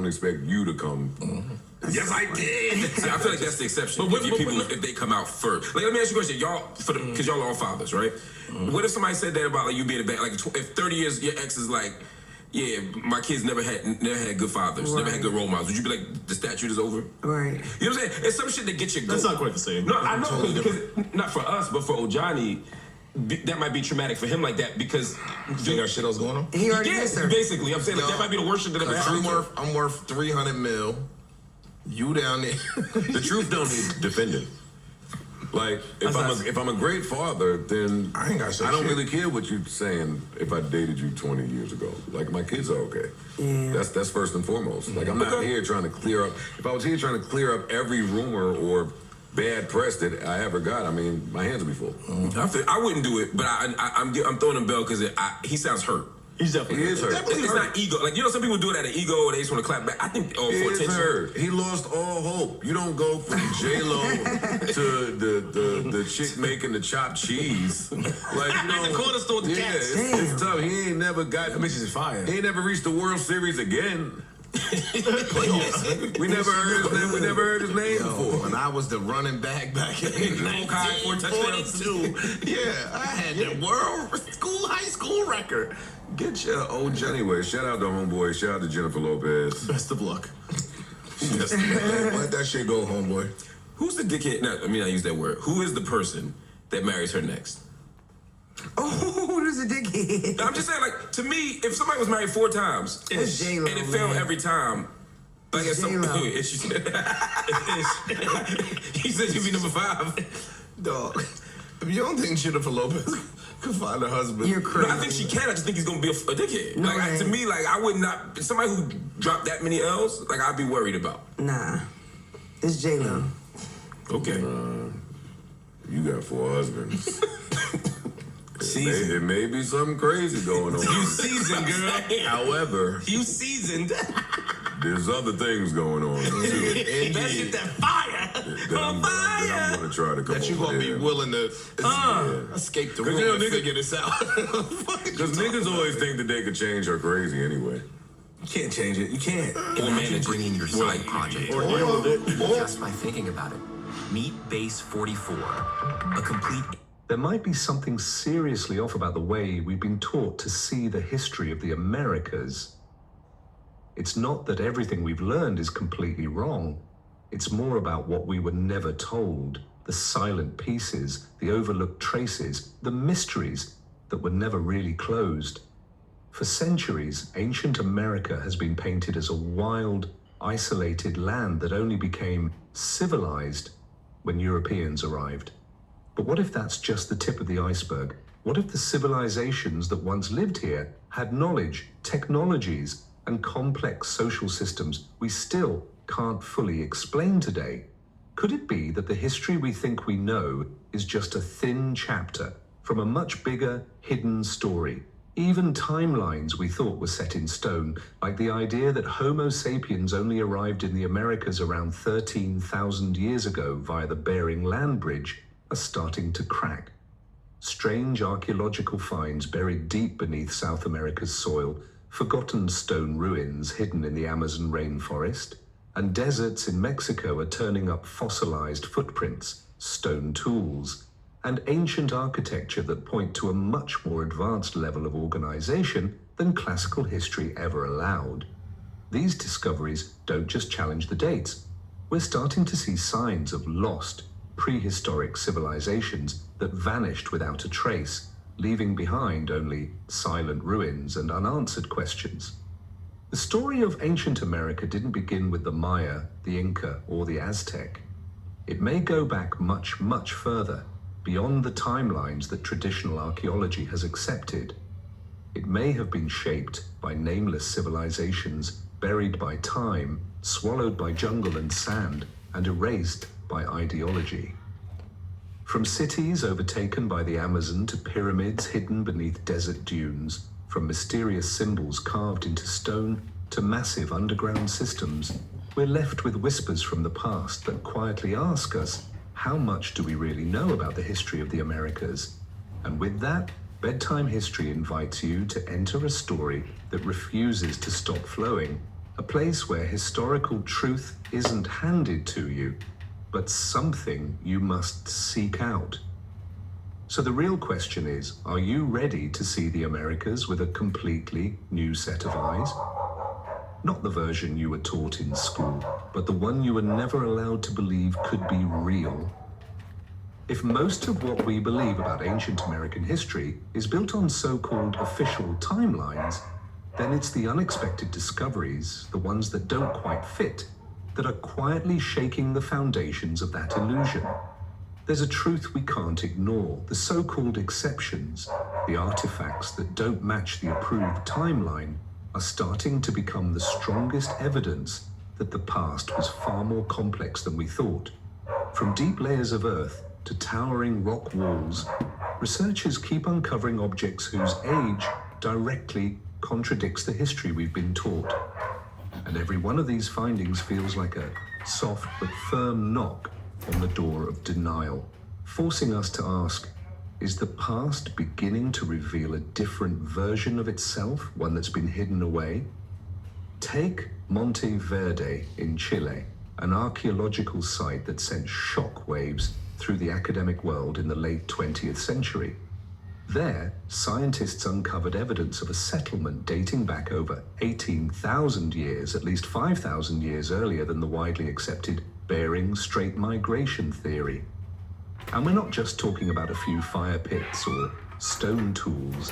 don't expect you to come. Yes, I did. See, I feel like that's the exception. If they come out first. Like, let me ask you a question. Y'all, because y'all are all fathers, right? What if somebody said that about like you being a bad, like if 30 years your ex is like, yeah, my kids never had good fathers, never had good role models. Would you be like, the statute is over? Right. You know what I'm saying? It's some shit that gets you. That's not quite the same. No, I know, totally because not for us, but for Ojani, that might be traumatic for him like that because you got shit else going on. He already is, sir. Basically, I'm saying like, that might be the worst shit that ever happened. I'm worth 300 mil. You down there? The truth don't need defending. Like if I'm a great father, then I don't really care what you're saying if I dated you 20 years ago. Like my kids are okay. Yeah. That's first and foremost. Like I'm not here trying to clear up. If I was here trying to clear up every rumor or bad press that I ever got, I mean, my hands would be full. I wouldn't do it, but I'm throwing him Bell because he sounds hurt. He's definitely hurt. It's not ego. Like, you know, some people do it out of ego and they just want to clap back. I think for attention. He lost all hope. You don't go from J-Lo to the chick making the chopped cheese. Like, you know, the corner store with the cats. It's tough. He ain't never got. That bitch is fire. He ain't never reached the World Series again. We never heard his name before. When I was the running back in 1942, yeah, I had the high school record. Get your old anyway. Shout out to homeboy. Shout out to Jennifer Lopez. Best of luck. Let that shit go, homeboy. Who's the dickhead? No, I mean, I use that word. Who is the person that marries her next? Oh, who's a dickhead? I'm just saying, like, to me, if somebody was married 4 times and it failed every time, like it's something. He said you'd be number 5. Dog. If you don't think Jennifer Lopez could find a husband, you're crazy. No, I think she can. I just think he's gonna be a dickhead. No, like, to me, like, I would not. Somebody who dropped that many L's, like, I'd be worried about. Nah, it's J-Lo. Okay. You got 4 husbands. Seasoned. It may be something crazy going on. You seasoned, girl. However, you seasoned. There's other things going on too. Better get that fire on fire. I'm gonna try to come. That you gonna be willing to escape the room and figure this out. Because niggas always think that they could change her crazy anyway. You can't change it. You can't. Imagine bringing your side project. Or deal with it. Just by thinking about it. Meet Base 44, a complete. There might be something seriously off about the way we've been taught to see the history of the Americas. It's not that everything we've learned is completely wrong. It's more about what we were never told, the silent pieces, the overlooked traces, the mysteries that were never really closed. For centuries, ancient America has been painted as a wild, isolated land that only became civilized when Europeans arrived. But what if that's just the tip of the iceberg? What if the civilizations that once lived here had knowledge, technologies, and complex social systems we still can't fully explain today? Could it be that the history we think we know is just a thin chapter from a much bigger, hidden story? Even timelines we thought were set in stone, like the idea that Homo sapiens only arrived in the Americas around 13,000 years ago via the Bering Land Bridge, are starting to crack. Strange archaeological finds buried deep beneath South America's soil, forgotten stone ruins hidden in the Amazon rainforest, and deserts in Mexico are turning up fossilized footprints, stone tools, and ancient architecture that point to a much more advanced level of organization than classical history ever allowed. These discoveries don't just challenge the dates. We're starting to see signs of lost, prehistoric civilizations that vanished without a trace, leaving behind only silent ruins and unanswered questions. The story of ancient America didn't begin with the Maya, the Inca, or the Aztec. It may go back much, much further, beyond the timelines that traditional archaeology has accepted. It may have been shaped by nameless civilizations, buried by time, swallowed by jungle and sand, and erased by ideology. From cities overtaken by the Amazon to pyramids hidden beneath desert dunes, from mysterious symbols carved into stone to massive underground systems, we're left with whispers from the past that quietly ask us, how much do we really know about the history of the Americas? And with that, Bedtime History invites you to enter a story that refuses to stop flowing, A place where historical truth isn't handed to you, but something you must seek out. So the real question is, are you ready to see the Americas with a completely new set of eyes? Not the version you were taught in school, but the one you were never allowed to believe could be real. If most of what we believe about ancient American history is built on so-called official timelines, then it's the unexpected discoveries, the ones that don't quite fit, that are quietly shaking the foundations of that illusion. There's a truth we can't ignore. The so-called exceptions, the artifacts that don't match the approved timeline, are starting to become the strongest evidence that the past was far more complex than we thought. From deep layers of Earth to towering rock walls, researchers keep uncovering objects whose age directly contradicts the history we've been taught. And every one of these findings feels like a soft but firm knock on the door of denial, forcing us to ask, is the past beginning to reveal a different version of itself, one that's been hidden away? Take Monte Verde in Chile, an archaeological site that sent shockwaves through the academic world in the late 20th century. There, scientists uncovered evidence of a settlement dating back over 18,000 years, at least 5,000 years earlier than the widely accepted Bering Strait migration theory. And we're not just talking about a few fire pits or stone tools.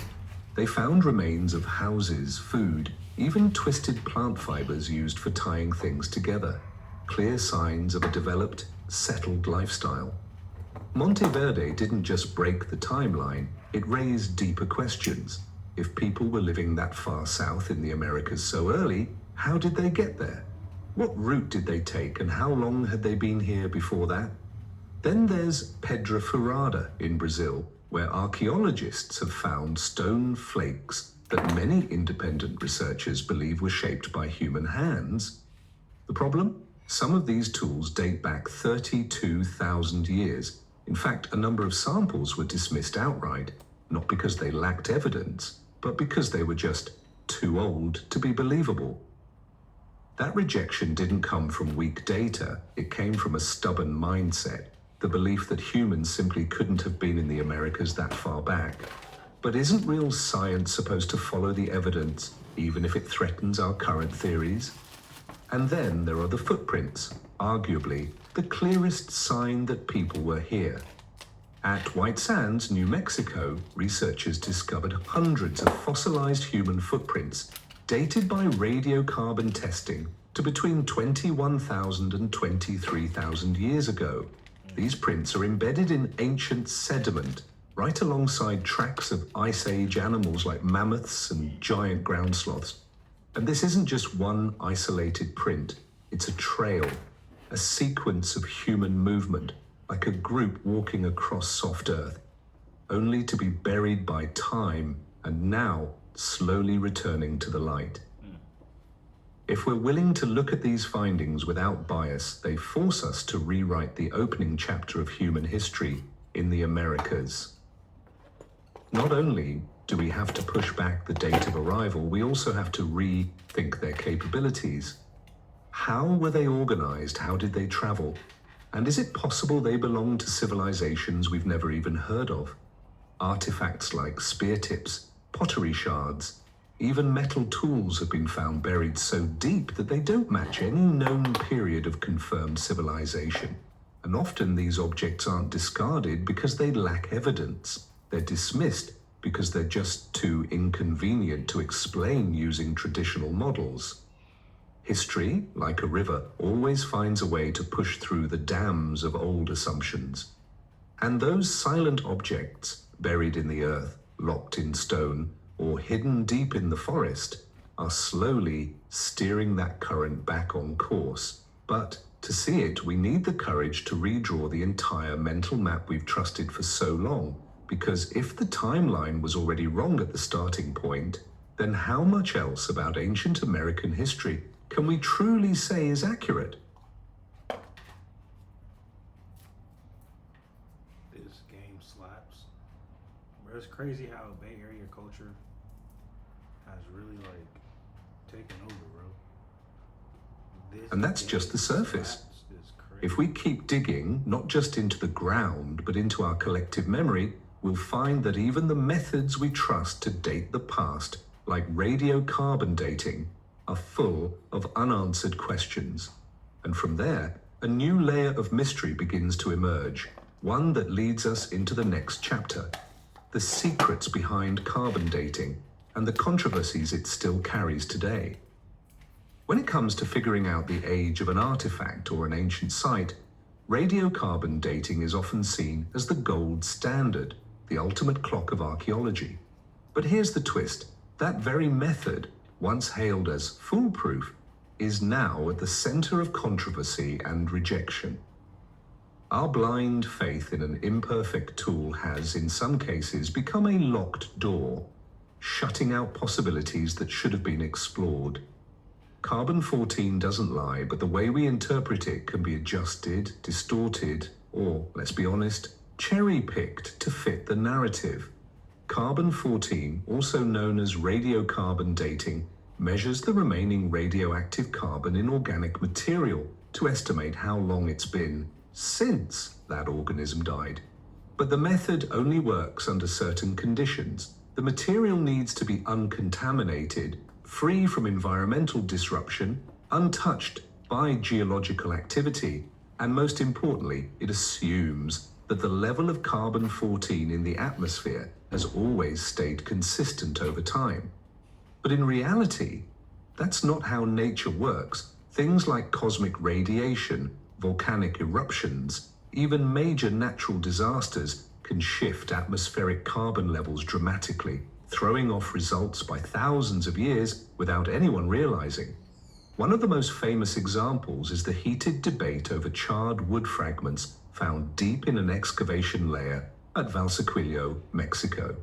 They found remains of houses, food, even twisted plant fibers used for tying things together. Clear signs of a developed, settled lifestyle. Monte Verde didn't just break the timeline, it raised deeper questions. If people were living that far south in the Americas so early, how did they get there? What route did they take, and how long had they been here before that? Then there's Pedra Furada in Brazil, where archaeologists have found stone flakes that many independent researchers believe were shaped by human hands. The problem? Some of these tools date back 32,000 years. In fact, a number of samples were dismissed outright, not because they lacked evidence, but because they were just too old to be believable. That rejection didn't come from weak data, it came from a stubborn mindset, the belief that humans simply couldn't have been in the Americas that far back. But isn't real science supposed to follow the evidence, even if it threatens our current theories? And then there are the footprints, arguably the clearest sign that people were here. At White Sands, New Mexico, researchers discovered hundreds of fossilized human footprints dated by radiocarbon testing to between 21,000 and 23,000 years ago. These prints are embedded in ancient sediment, right alongside tracks of Ice Age animals like mammoths and giant ground sloths. And this isn't just one isolated print, it's a trail, a sequence of human movement, like a group walking across soft earth, only to be buried by time and now slowly returning to the light. If we're willing to look at these findings without bias, they force us to rewrite the opening chapter of human history in the Americas. Not only do we have to push back the date of arrival, we also have to rethink their capabilities. How were they organized? How did they travel? And is it possible they belong to civilizations we've never even heard of? Artifacts like spear tips, pottery shards, even metal tools have been found buried so deep that they don't match any known period of confirmed civilization. And often these objects aren't discarded because they lack evidence. They're dismissed because they're just too inconvenient to explain using traditional models. History, like a river, always finds a way to push through the dams of old assumptions. And those silent objects, buried in the earth, locked in stone, or hidden deep in the forest, are slowly steering that current back on course. But to see it, we need the courage to redraw the entire mental map we've trusted for so long. Because if the timeline was already wrong at the starting point, then how much else about ancient American history can we truly say is accurate? This game slaps. Bro, it's crazy how Bay Area culture has really taken over, bro. And that's just the surface. If we keep digging, not just into the ground, but into our collective memory, we'll find that even the methods we trust to date the past, like radiocarbon dating, are full of unanswered questions. And from there, a new layer of mystery begins to emerge, one that leads us into the next chapter: the secrets behind carbon dating and the controversies it still carries today. When it comes to figuring out the age of an artifact or an ancient site, radiocarbon dating is often seen as the gold standard, the ultimate clock of archaeology. But here's the twist: that very method, once hailed as foolproof, is now at the center of controversy and rejection. Our blind faith in an imperfect tool has, in some cases, become a locked door, shutting out possibilities that should have been explored. Carbon-14 doesn't lie, but the way we interpret it can be adjusted, distorted, or, let's be honest, cherry-picked to fit the narrative. Carbon-14, also known as radiocarbon dating, measures the remaining radioactive carbon in organic material to estimate how long it's been since that organism died. But the method only works under certain conditions. The material needs to be uncontaminated, free from environmental disruption, untouched by geological activity, and most importantly, it assumes that the level of carbon-14 in the atmosphere has always stayed consistent over time. But in reality, that's not how nature works. Things like cosmic radiation, volcanic eruptions, even major natural disasters can shift atmospheric carbon levels dramatically, throwing off results by thousands of years without anyone realizing. One of the most famous examples is the heated debate over charred wood fragments found deep in an excavation layer at Valsequillo, Mexico.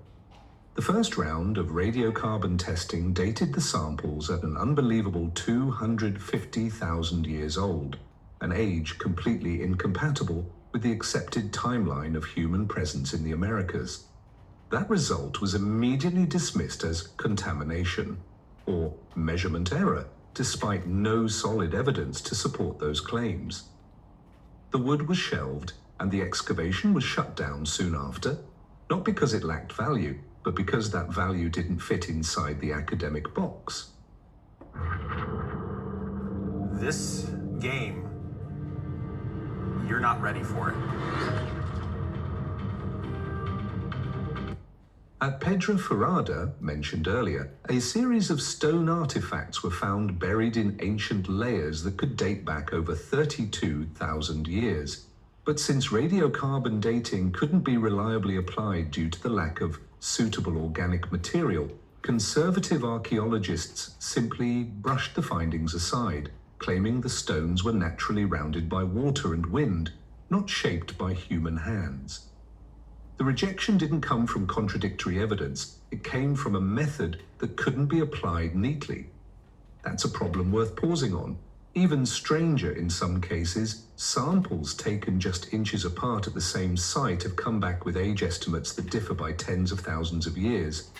The first round of radiocarbon testing dated the samples at an unbelievable 250,000 years old, an age completely incompatible with the accepted timeline of human presence in the Americas. That result was immediately dismissed as contamination, or measurement error, despite no solid evidence to support those claims. The wood was shelved, and the excavation was shut down soon after, not because it lacked value, but because that value didn't fit inside the academic box. This game, you're not ready for it. At Pedra Ferrada, mentioned earlier, a series of stone artifacts were found buried in ancient layers that could date back over 32,000 years. But since radiocarbon dating couldn't be reliably applied due to the lack of suitable organic material, conservative archaeologists simply brushed the findings aside, claiming the stones were naturally rounded by water and wind, not shaped by human hands. The rejection didn't come from contradictory evidence, it came from a method that couldn't be applied neatly. That's a problem worth pausing on. Even stranger in some cases, samples taken just inches apart at the same site have come back with age estimates that differ by tens of thousands of years.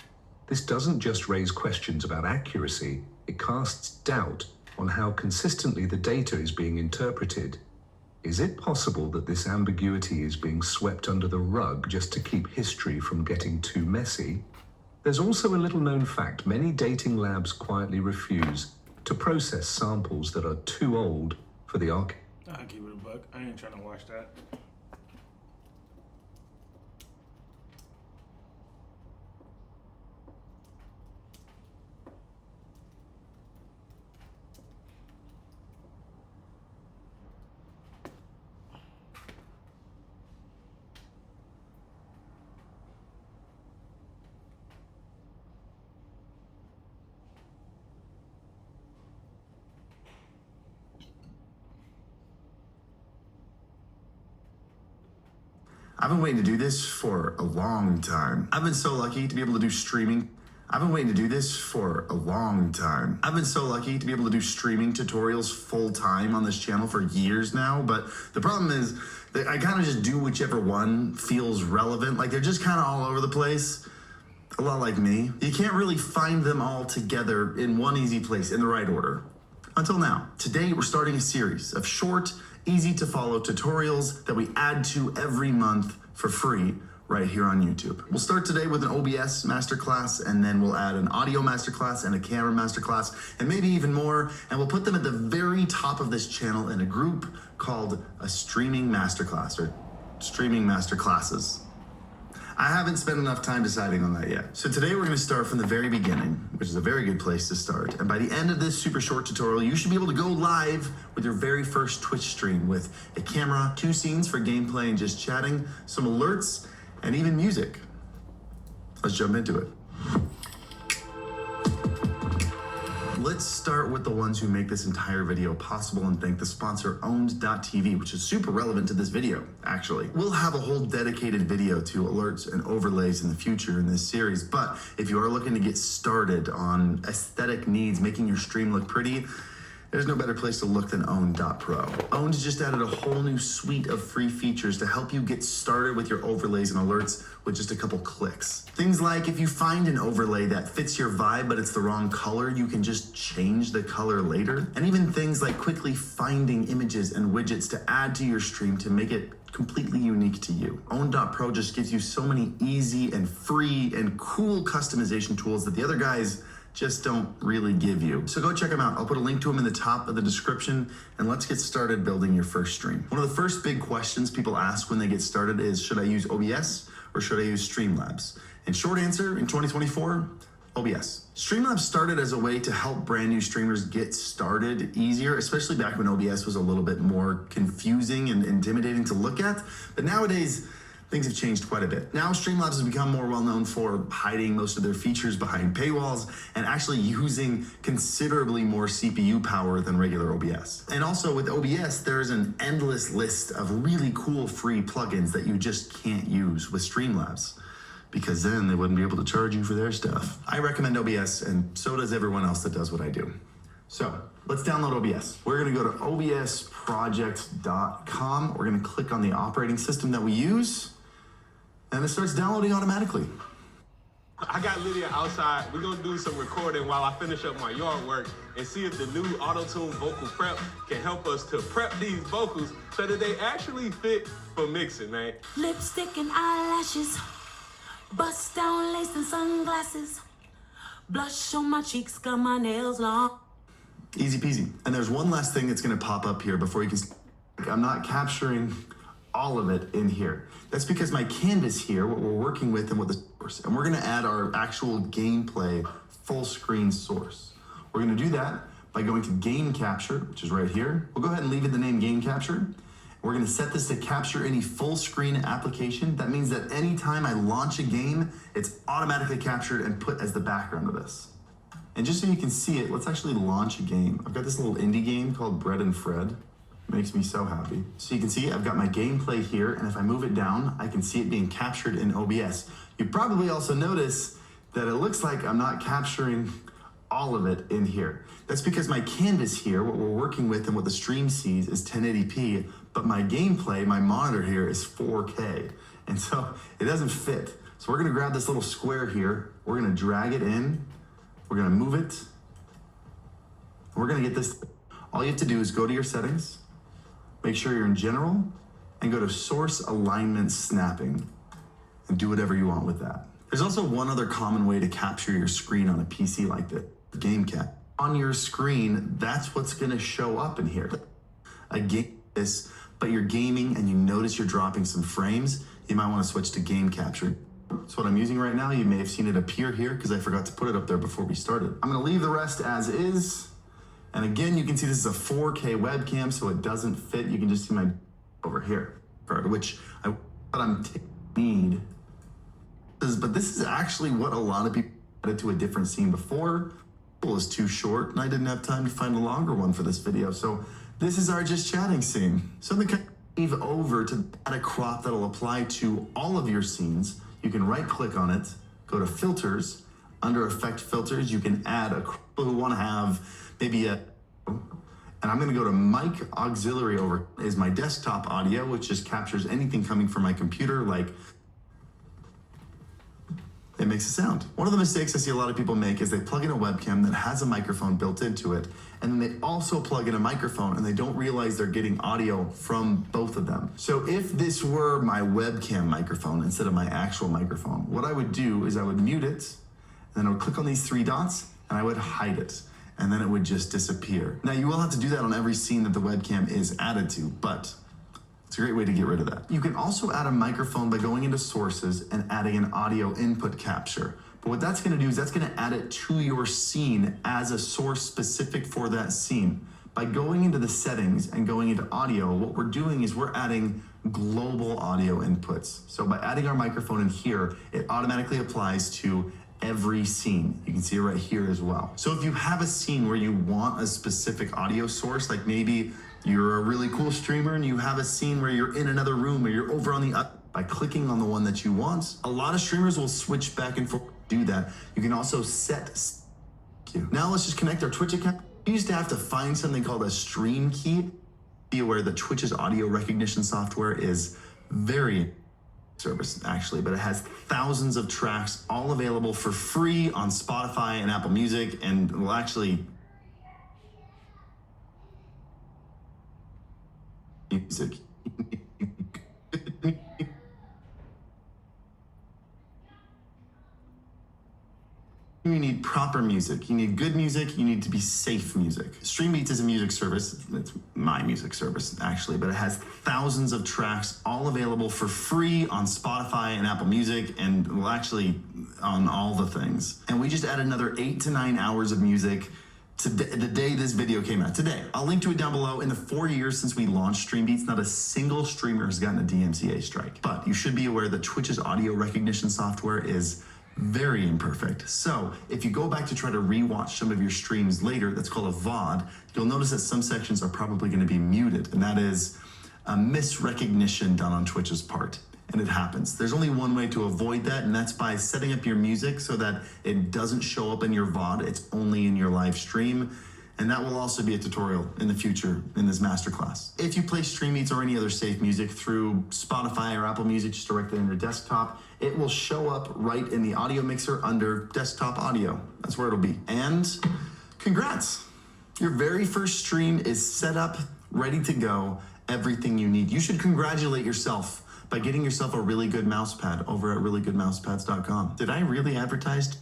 This doesn't just raise questions about accuracy, it casts doubt on how consistently the data is being interpreted. Is it possible that this ambiguity is being swept under the rug just to keep history from getting too messy? There's also a little-known fact: many dating labs quietly refuse to process samples that are too old for the arc. I'll keep it a buck. I ain't trying to watch that. I've been waiting to do this for a long time. I've been so lucky to be able to do streaming. I've been waiting to do this for a long time. I've been so lucky to be able to do streaming tutorials full time on this channel for years now, but the problem is that I kind of just do whichever one feels relevant. Like, they're just kind of all over the place. A lot like me. You can't really find them all together in one easy place in the right order. Until now, today we're starting a series of short, easy to follow tutorials that we add to every month for free right here on YouTube. We'll start today with an OBS masterclass, and then we'll add an audio masterclass and a camera masterclass, and maybe even more, and we'll put them at the very top of this channel in a group called a streaming masterclass, or streaming masterclasses. I haven't spent enough time deciding on that yet. So today we're gonna start from the very beginning, which is a very good place to start. And by the end of this super short tutorial, you should be able to go live with your very first Twitch stream with a camera, 2 scenes for gameplay and just chatting, some alerts, and even music. Let's jump into it. Let's start with the ones who make this entire video possible and thank the sponsor Owned.tv, which is super relevant to this video, actually. We'll have a whole dedicated video to alerts and overlays in the future in this series, but if you are looking to get started on aesthetic needs, making your stream look pretty, there's no better place to look than Own.pro. Owned just added a whole new suite of free features to help you get started with your overlays and alerts with just a couple clicks. Things like if you find an overlay that fits your vibe but it's the wrong color, you can just change the color later. And even things like quickly finding images and widgets to add to your stream to make it completely unique to you. Own.pro just gives you so many easy and free and cool customization tools that the other guys just don't really give you. So go check them out. I'll put a link to them in the top of the description, and let's get started building your first stream. One of the first big questions people ask when they get started is, should I use OBS or should I use Streamlabs? And short answer, in 2024, OBS. Streamlabs started as a way to help brand new streamers get started easier, especially back when OBS was a little bit more confusing and intimidating to look at. But nowadays, things have changed quite a bit. Now Streamlabs has become more well known for hiding most of their features behind paywalls and actually using considerably more CPU power than regular OBS. And also with OBS, there's an endless list of really cool free plugins that you just can't use with Streamlabs, because then they wouldn't be able to charge you for their stuff. I recommend OBS, and so does everyone else that does what I do. So let's download OBS. We're gonna go to obsproject.com. We're gonna click on the operating system that we use, and it starts downloading automatically. I got Lydia outside. We're gonna do some recording while I finish up my yard work and see if the new auto-tune vocal prep can help us to prep these vocals so that they actually fit for mixing, man. Lipstick and eyelashes, bust down lace and sunglasses, blush on my cheeks, got my nails long. Easy peasy. And there's one last thing that's gonna pop up here before you can, I'm not capturing all of it in here. That's because my canvas here, what we're working with and what the source, and we're gonna add our actual gameplay full screen source. We're gonna do that by going to Game Capture, which is right here. We'll go ahead and leave it the name Game Capture. We're gonna set this to capture any full screen application. That means that anytime I launch a game, it's automatically captured and put as the background of this. And just so you can see it, let's actually launch a game. I've got this little indie game called Bread and Fred. Makes me so happy. So you can see I've got my gameplay here, and if I move it down, I can see it being captured in OBS. You probably also notice that it looks like I'm not capturing all of it in here. That's because my canvas here, what we're working with and what the stream sees is 1080p, but my gameplay, my monitor here is 4K. And so it doesn't fit. So we're gonna grab this little square here, we're gonna drag it in, we're gonna move it, we're gonna get this. All you have to do is go to your settings, make sure you're in general, and go to source alignment snapping, and do whatever you want with that. There's also one other common way to capture your screen on a PC like this, Game Cap. On your screen, that's what's gonna show up in here. A game this, but you're gaming and you notice you're dropping some frames, you might wanna switch to Game Capture. That's what I'm using right now. You may have seen it appear here because I forgot to put it up there before we started. I'm gonna leave the rest as is. And again, you can see this is a 4K webcam, so it doesn't fit. You can just see my over here, which I thought I'm need. But this is actually what a lot of people added to a different scene before. It was too short, and I didn't have time to find a longer one for this video. So this is our just chatting scene. So I'm gonna leave over to add a crop that'll apply to all of your scenes. You can right click on it, go to filters. Under effect filters, you can add a crop who want to have maybe a, and I'm gonna go to mic auxiliary over is my desktop audio, which just captures anything coming from my computer, like it makes a sound. One of the mistakes I see a lot of people make is they plug in a webcam that has a microphone built into it, and then they also plug in a microphone and they don't realize they're getting audio from both of them. So if this were my webcam microphone instead of my actual microphone, what I would do is I would mute it, and then I would click on these three dots, and I would hide it, and then it would just disappear. Now, you will have to do that on every scene that the webcam is added to, but it's a great way to get rid of that. You can also add a microphone by going into sources and adding an audio input capture. But what that's gonna do is that's gonna add it to your scene as a source specific for that scene. By going into the settings and going into audio, what we're doing is we're adding global audio inputs. So by adding our microphone in here, it automatically applies to every scene. You can see it right here as well. So if you have a scene where you want a specific audio source, like maybe you're a really cool streamer and you have a scene where you're in another room or you're over on the by clicking on the one that you want, a lot of streamers will switch back and forth to do that. You can also set queue. Now let's just connect our Twitch account. You used to have to find something called a stream key. Be aware that Twitch's audio recognition software is very service actually, but it has thousands of tracks all available for free on Spotify and Apple Music, and will actually music. You need proper music. You need good music. You need to be safe music. StreamBeats is a music service. It's my music service, actually, but it has thousands of tracks all available for free on Spotify and Apple Music, and will actually on all the things. And we just added another 8 to 9 hours of music today, the day this video came out, today. I'll link to it down below. In the 4 years since we launched StreamBeats, not a single streamer has gotten a DMCA strike. But you should be aware that Twitch's audio recognition software is very imperfect. So if you go back to try to rewatch some of your streams later, that's called a VOD, you'll notice that some sections are probably going to be muted, and that is a misrecognition done on Twitch's part. And it happens. There's only one way to avoid that, and that's by setting up your music so that it doesn't show up in your VOD, it's only in your live stream. And that will also be a tutorial in the future in this masterclass. If you play StreamBeats or any other safe music through Spotify or Apple Music just directly on your desktop, it will show up right in the audio mixer under desktop audio. That's where it'll be. And congrats. Your very first stream is set up, ready to go, everything you need. You should congratulate yourself by getting yourself a really good mouse pad over at reallygoodmousepads.com. Did I really advertise?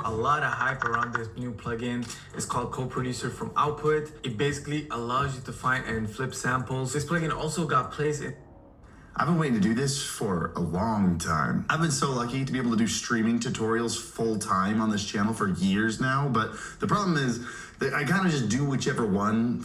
A lot of hype around this new plugin. It's called Co-Producer from Output. It basically allows you to find and flip samples. This plugin also got placed in... I've been waiting to do this for a long time. I've been so lucky to be able to do streaming tutorials full time on this channel for years now, but the problem is that I kind of just do whichever one.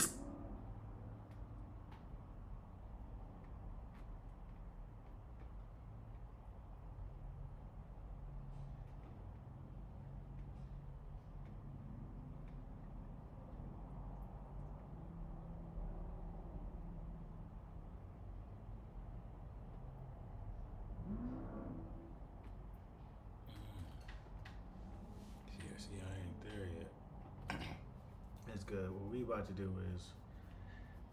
See, I ain't there yet. That's good. What we about to do is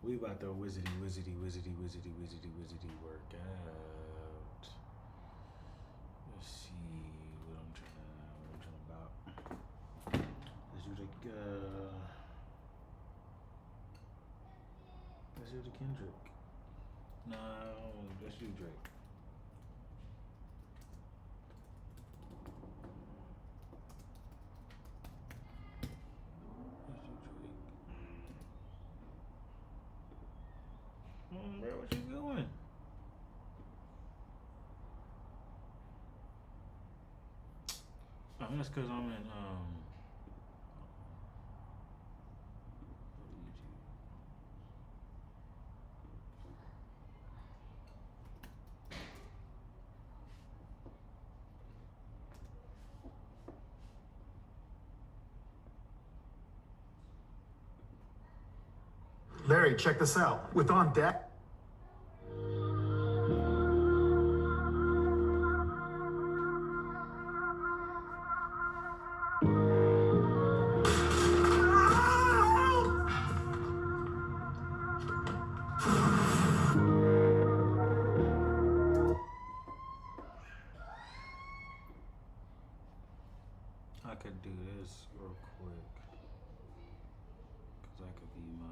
we about to wizardy work out. Let's see what I'm trying about. Let's do the Kendrick. No, let's do Drake. Bro, what you doing? Oh, that's because I'm in Larry, check this out. With On Deck. I could do this real quick. Cause I could be my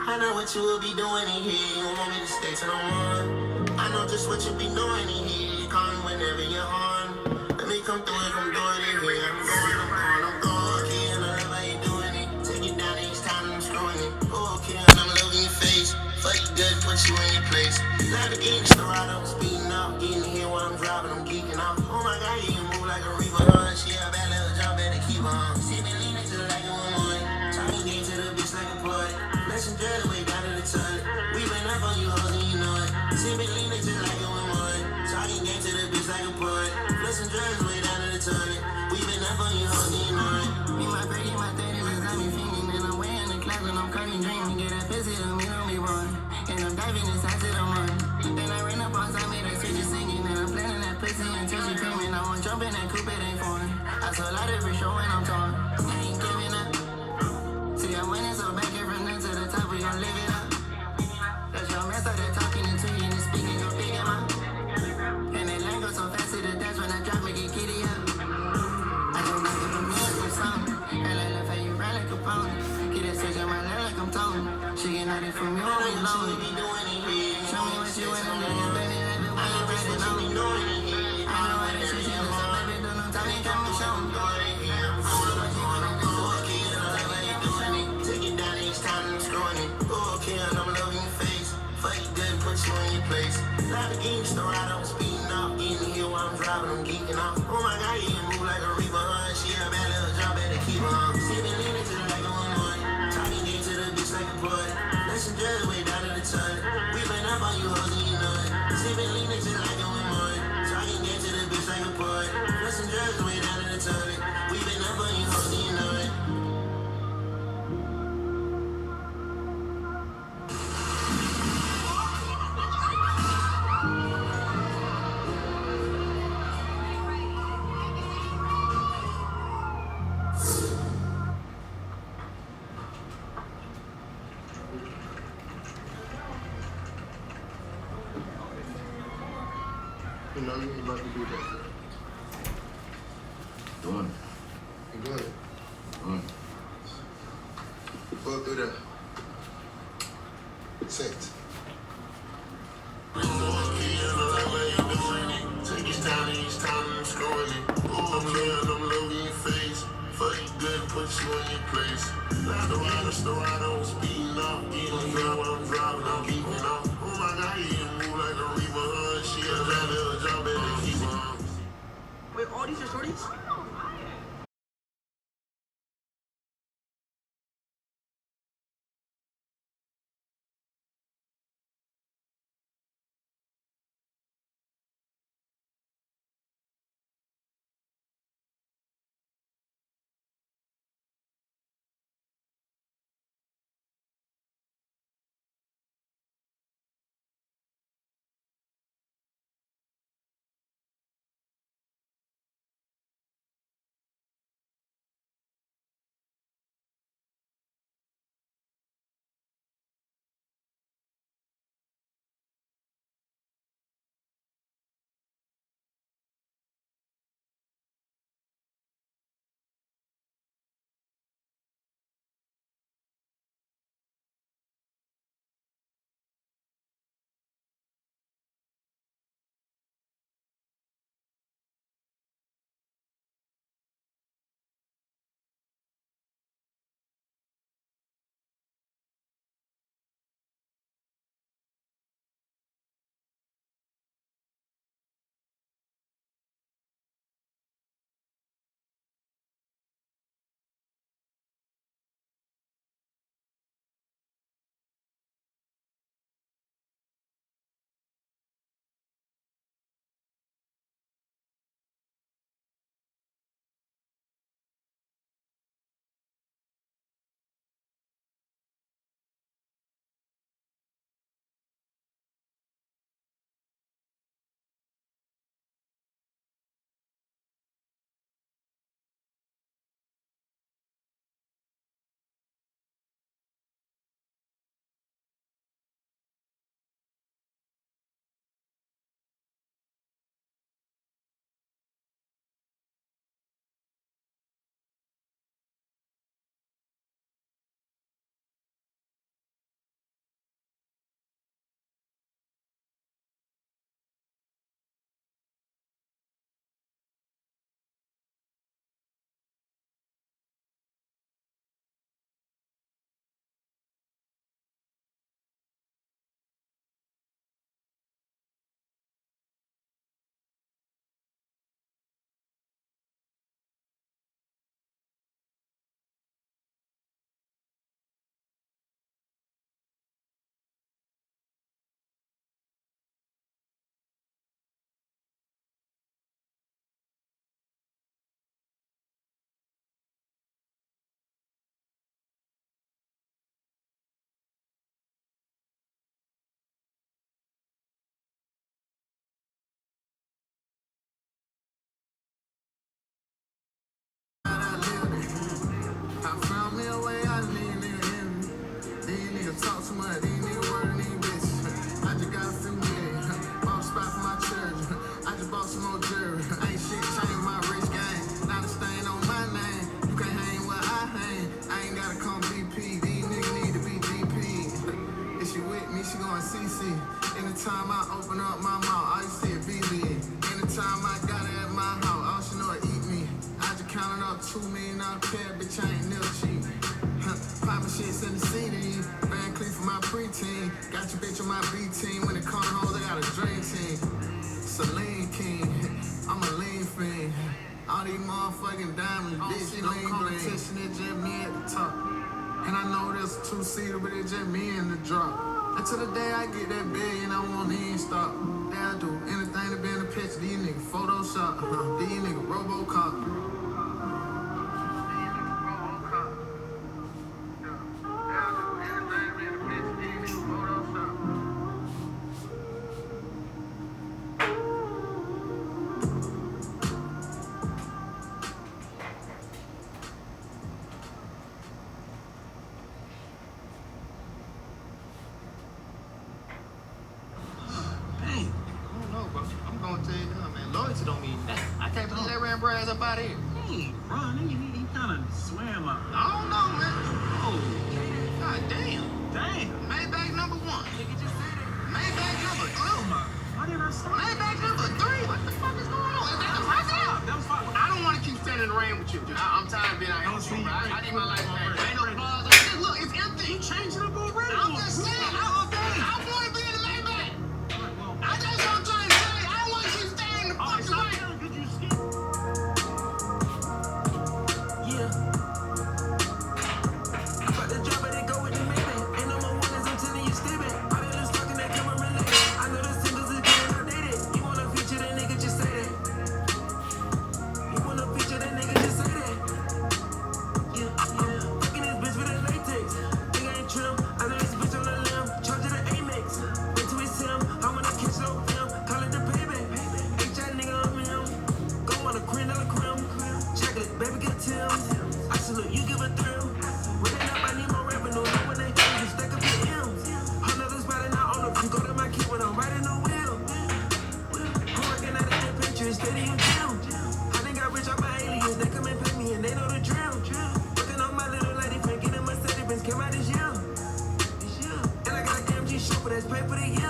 I know what you will be doing in here. You don't want me to stay till I'm on. I know just what you be doing in here. You call me whenever you're on. Let me come through if I'm doing it here. I'm going. Okay, and I love how you doing it. Take it down each time I'm screwing it. Okay, and I'm loving your face. Fuck you good, put you in your place. Lamborghini Storado, speeding up. Getting here while I'm driving, I'm geeking out. Oh my God, you move like a reaper, huh? She a bad little job, better keep on. See me leaning to the like a woman. Talking game to the bitch like a boy. Let's enjoy the way down to the toilet. We been up on you hoes and you know it. See me leaning just like a woman. Talking game to the bitch like a poet. Let's enjoy the way down to the toilet. We been up on you hoes and you know it. Me my pretty, my 30s is got me feeling. And I'm way in the class and I'm currently dreaming. Get that pussy to me, don't be born. And I'm diving inside to the moon. Then I ran up on time, made her switch singing. And I'm planning that pussy until she paying. I want jump in that coupe, it ain't foreign. I saw a lot every show when I'm torn. I ain't giving up. See, I'm winning, so back here from there to the top, we gon' live it up. That's your mess, they're talking into you and speaking, go big em up. And they land go so fast to the dash when I drop, make it kitty up. I don't know if I'm some song. And I love how you ride like a pony. Get that switch on my leg like I'm Tony. She get nothing from you, I'll be lonely. Show me what you wanna do, baby, let me win, ride it on me. I know how to shoot you, so baby, do no talking, come and show me. Lamborghini Storado, speeding up, getting here while I'm driving, I'm geeking out. Oh my God, you move like a reaper, huh? She a bad little job, better keep on. See me leaning to the like a woman, talking game to the bitch like a boy. Let's enjoy the way down to the toilet. We been up on you hoes and you know it. See me leaning to the like a woman, talking game to the bitch like a boy. Let's enjoy the way down to the toilet. We been up on you hoes and you know it. You know you ain't about to do that. Doing it. You doing it? Doing it. Go through that. 6. Take each time I'm scrolling it. Okay, and I'm loving your face. Fuck you good, put you in your place. Storado, speeding up, getting here while I'm driving, I'm keeping up. Oh my God, you move like a reaper, she a bad little job, better keep on. Wait, all these are shorties? money, these niggas working these bitches. I just got a few million. Bought a spot for my church. I just bought some more jewelry. Ain't shit changed my rich game. Not a stain on my name. You can't hang where I hang. I ain't gotta come BP. These niggas need to be GP. If she with me, she going CC. Anytime I open up my mouth, all you see is BB. Anytime I got her at my house, all she know is eat me. I just counted up $2 million pair, bitch, I ain't never cheap. Poppin' shits in the CD, Van Cleef for my preteen. Got your bitch on my B team. When it comes home, I got a dream team. Celine King, I'm a lean fiend. All these motherfucking diamonds, bitch, no competition, it's just me at the top. And I know there's a two-seater, but it's just me in the drop. Until the day I get that billion, I won't even stop. Yeah, I do anything to be in the picture. These niggas Photoshop, these niggas Robocop. Loyalty don't mean that. I can't believe they ran Braz up out of here. Hey, bro, he kind of swam up. I don't know, man. Oh, God damn. damn. Maybach number 1. Nigga just said it. Maybach number 2. Why didn't I stop? Maybach number 3. What the fuck is going on? Is that the president? That was fine. I don't want to keep standing in the rain with you. I'm tired of being out here. I need my life back. Ain't no bars. Look, it's empty. You changed it up already. I'm just saying. I want to be in the Maybach. I just want to try and say, I don't want to keep standing in the fucking rain. Pay for the year.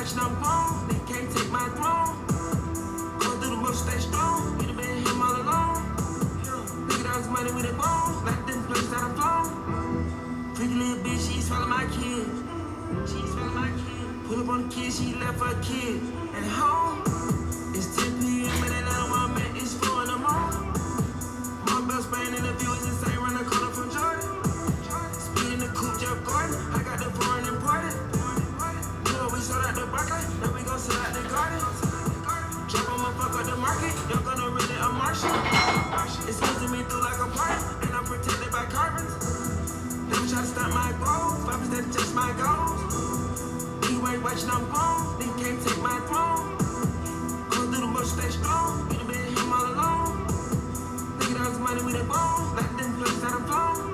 watching I'm grown, they can't take my throne. Go through the motion, stay strong. We done been him all alone. Look at all this money with it bone. Like them places that I'm flown. Freaky little bitch, she swallow my kid. She swallow my kid. Pull up on the kid, she left her kid at home. It's 10 p.m. and that little one man is 4 in the morning. My best friend in the view is insane, run a corner from Jordan. Speed in the coupe, Jeff Gordon. I got the foreign imported. You know we sold out the Barclay, now we gon' sell out the garden. Drop on my fuck up the market, y'all gonna really a Martian. It's squeezing me through like a party, and I'm protected by carbons. Never try to stop my goals, vibes that touch my goals. Anyway, watching I'm grown, they can't take my throne. Go through the bush, stay strong, we done been him all alone. Look at all this money with it bone, like them places that I'm flown.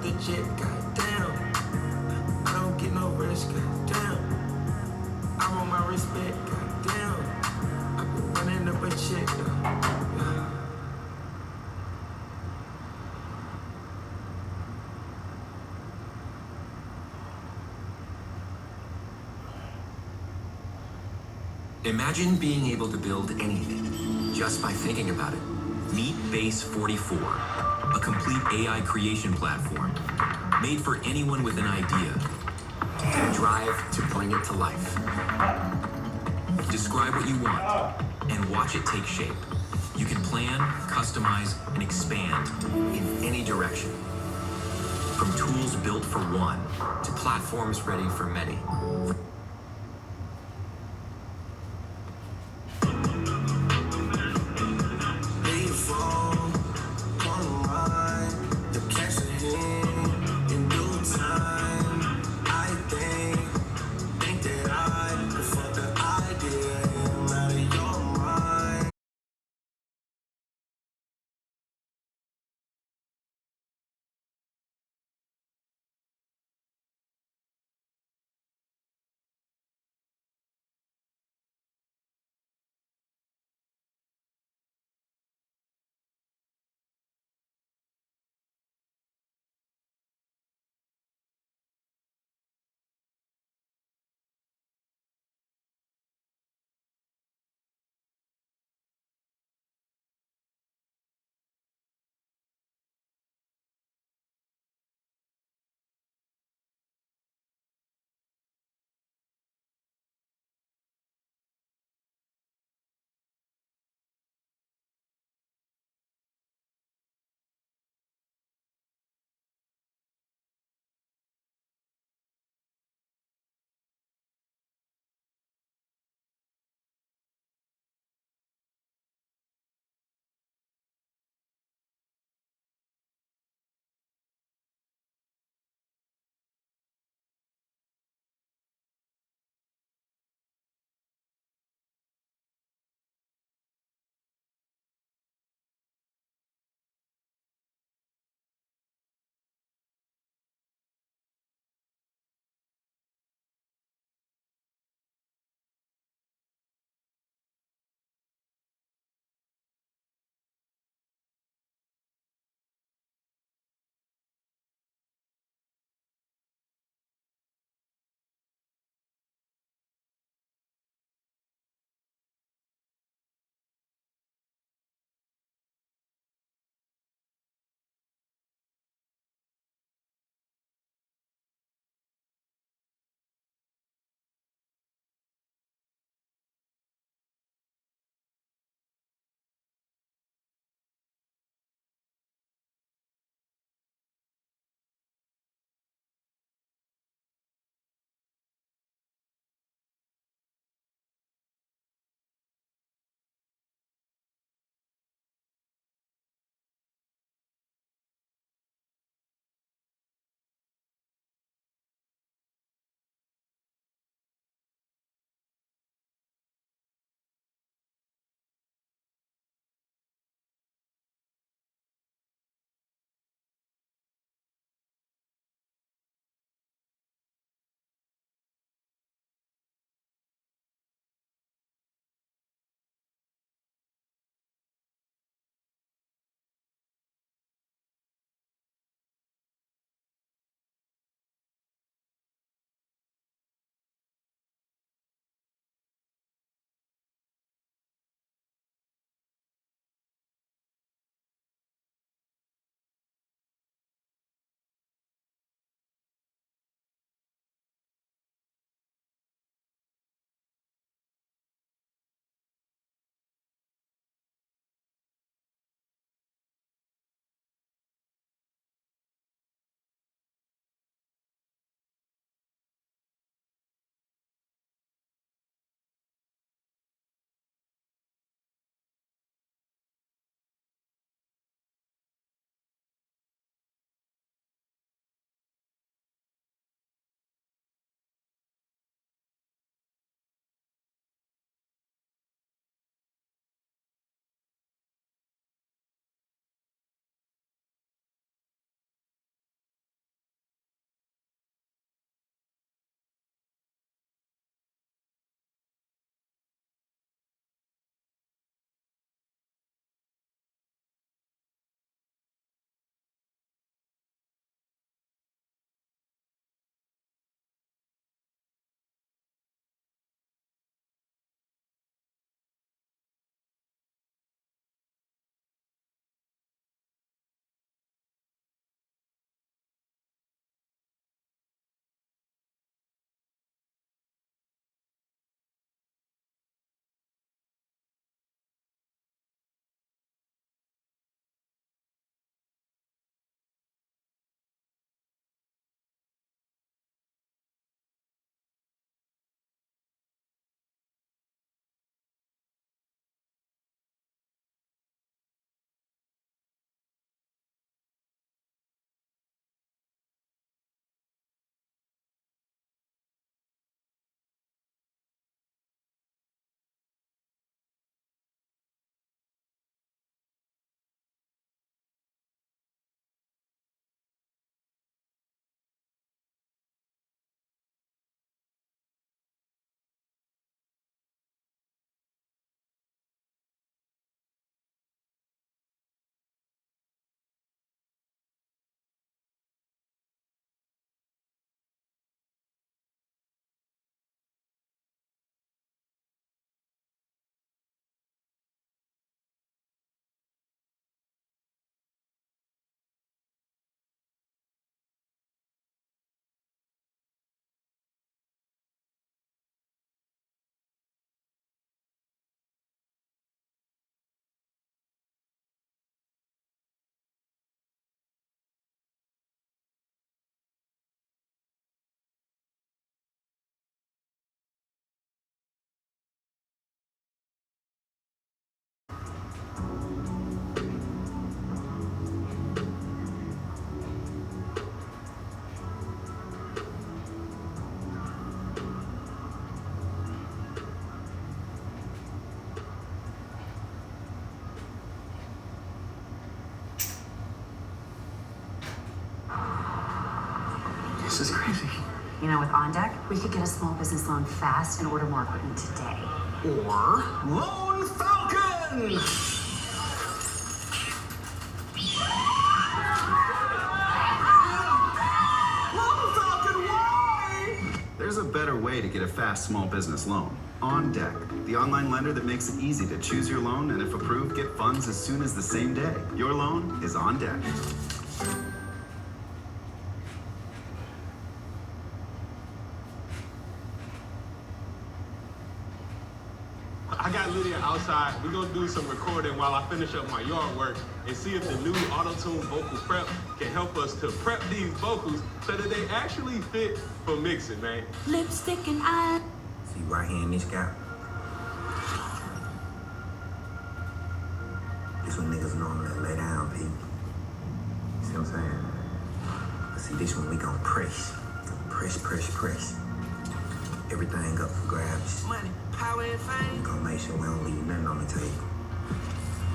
The jet, goddamn. I don't get no rest, goddamn. I want my respect, goddamn. I've been running up a check, yeah. Imagine being able to build anything just by thinking about it. Meet Base 44, a complete AI creation platform made for anyone with an idea and a drive to bring it to life. Describe what you want and watch it take shape. You can plan, customize, and expand in any direction. From tools built for one to platforms ready for many. This is crazy. You know, with On Deck, we could get a small business loan fast and order more equipment today. Or Lone Falcon! There's a better way to get a fast small business loan. On Deck, the online lender that makes it easy to choose your loan and, if approved, get funds as soon as the same day. Your loan is on deck. I got Lydia outside. We're gonna do some recording while I finish up my yard work and see if the new auto-tune vocal prep can help us to prep these vocals so that they actually fit for mixing, man. Lipstick and eye. See right here in this gap. This one niggas normally lay down, P. See what I'm saying? But see, this one we gon' press. Press. Everything up for grabs. Money, power, and fame. We gon' make sure we don't leave nothing on the table.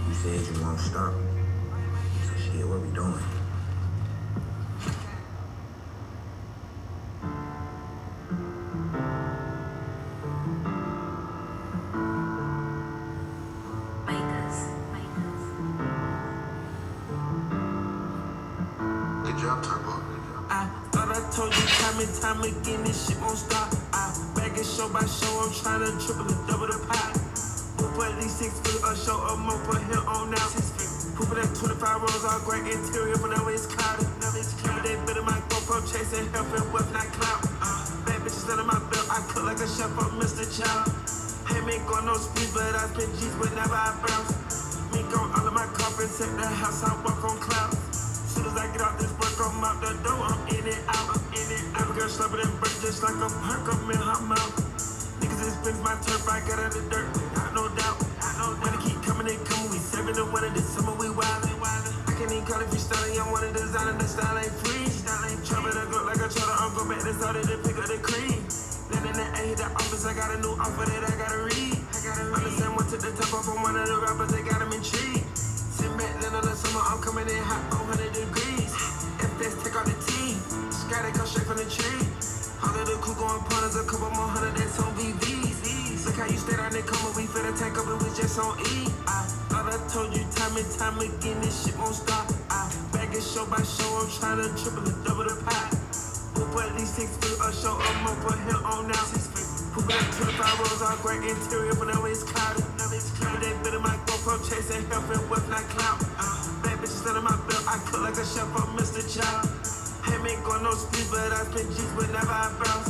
You said you won't stop. So shit, what we doing? Good job, Turbo. I thought I told you time again, this shit won't stop. I bag it show by show, I'm trying to triple it, double the pot. Poop at least 6 feet, a show or more per hill on now. Poop at 25 rows, all great interior, but now it's clouded. They bit of my GoPro, chasing health and wealth, not clout. Bad bitches under my belt, I cook like a chef of Mr. Child. Hey, me ain't going no speed, but I spend G's whenever I bounce. Me on all of my carpets, at the house, I walk on clouds. Soon as I get out this work, I'm out the door, I'm in it out. I'm girl slapping and burn just like a perk, I'm in her mouth. Niggas is spins my turf, I got out the dirt, got no doubt. Money keep coming, they coming, we saving the winter, this summer we wildin'. I can't even call it freestyling, I'm one of the designer, the style ain't free. Travel to go like a charter, I'm go back to start it and pick up the cream. Then in the A, hit the office, I got a new offer that I gotta read. Understand what took the top off on one of the rappers, they got him intrigued. Sit back, then on the summer, I'm coming in hot, 100 degrees. If this take out the T, sky they come straight from the tree. All of the crew going punters, a couple more hundred that's on VVs. Look how you stayed on the come, we finna take up, it was just on E. I thought I told you time and time again, this shit won't stop. I bag it show by show, I'm trying to triple it, double the pot. Poop at least 6 feet, a show or more per hill on now. Poop at 25 rows, all great interior, but now it's clouded. They bit of my GoPro, chasing health and wealth, not clout. Bad bitches under my belt, I cook like a chef of Mr. Child. Hey, me ain't going no speed, but I spend G's whenever I bounce.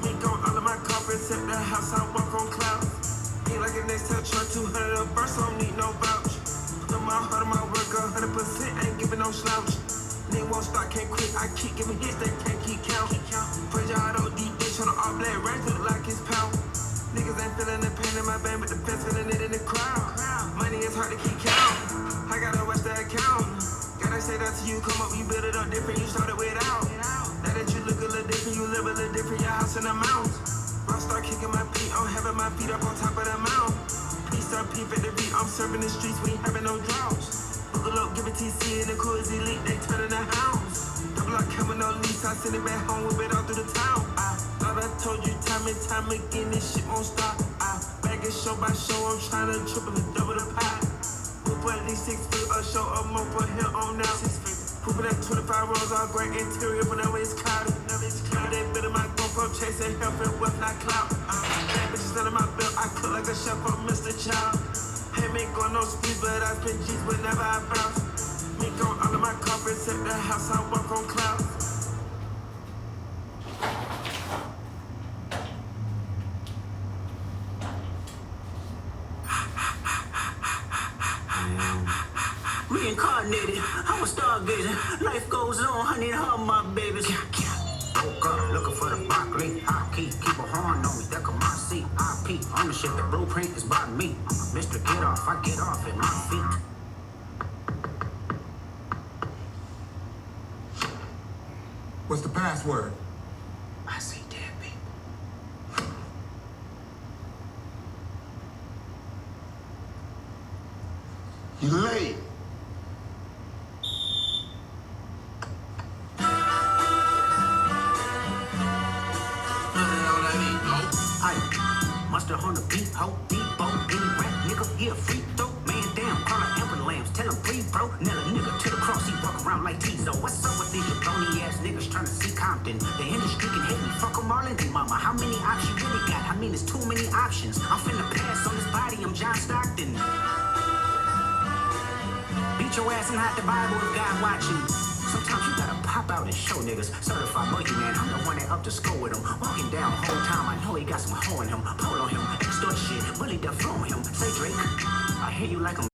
Me on all of my carpets, at the house, I walk on clouds. Ain't like a next tell truck, 200 a verse, I don't need no vouch. Put my heart on my work, 100%, ain't giving no slouch. Nigga won't stop, can't quit, I keep giving hits, they can't keep count. Praise your heart on deep bitch on the all black rank, look like it's pound. Niggas ain't feeling the pain in my band, but the fans feeling it in the crowd. Money is hard to keep count, I gotta watch the account. Gotta say that to you, come up, you build it up different, you started without. Now that you look a little different, you live a little different, your house in the mountains. I start kicking my feet, I'm having my feet up on top of the mountain. Please start peep at the beat, I'm serving the streets, we ain't having no droughts. Google up, give it TC, and the crew is elite, they turning the hounds. Double up, coming no lease, I send it back home, whip it all through the town. I thought I told you time and time again, this shit won't stop. I bag it show by show, I'm trying to triple it, double the pot. Poop at least 6 feet, a show or more per hill on now. Poop at 25 rows, all great interior, but now it's clouded. They bit of my GoPro, chasing health and wealth, not clout. Bad bitches under my belt, I cook like a chef of Mr. Child. Hey, me ain't going no speed, but I spend G's whenever I bounce. Me on all of my carpets, at the house, I walk on clouds. Reincarnated, I'm a stargazer. Life goes on, honey, and all my babies. Woke up looking for the broccoli. I keep a horn on me, that come my seat. I peep ownership, the blueprint is by me. I'm a Mr. Get Off, I get off at my feet. What's the password? I see dead people. You late. call her amber lamps. Tell him breathe, bro. Nail a nigga to the cross, he walk around like Tizo. What's up with these jabroni ass niggas trying to see Compton? The industry can hit me, fuck them all in they mama. How many options you really got? I mean, there's too many options. I'm finna pass on this body, I'm John Stockton. Beat your ass and hide the Bible if God watching. Sometimes you gotta pop out and show niggas. Certified boogeyman, I'm the one that up to school with him. Walking down whole time, I know he got some hoe in him. Pull on him, extort shit, bully the flow on him. Say Drake, I hear you like I'm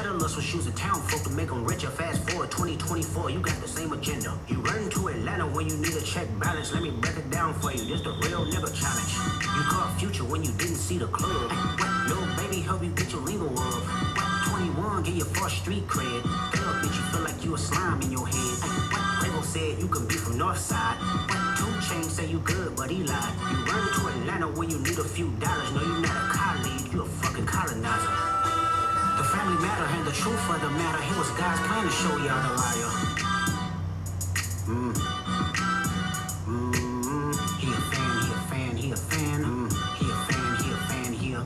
settlers with shoes in town, folk to make them richer. Fast forward 2024, you got the same agenda. You run to Atlanta when you need a check balance. Let me break it down for you, this the real nigga challenge. You caught Future when you didn't see the club. What, little baby, help you get your lingo up. What, 21, get your first street cred. Girl, bitch, you feel like you a slime in your head. What, Quavo said you can be from Northside. What, 2 Chainz say you good, but he lied. You run to Atlanta when you need a few dollars. No, you not a colleague, you a fucking colonizer. The family matter and the truth of the matter. It was God's plan to show y'all the liar. He a fan, he a fan, he a fan. He a fan, he a fan, he a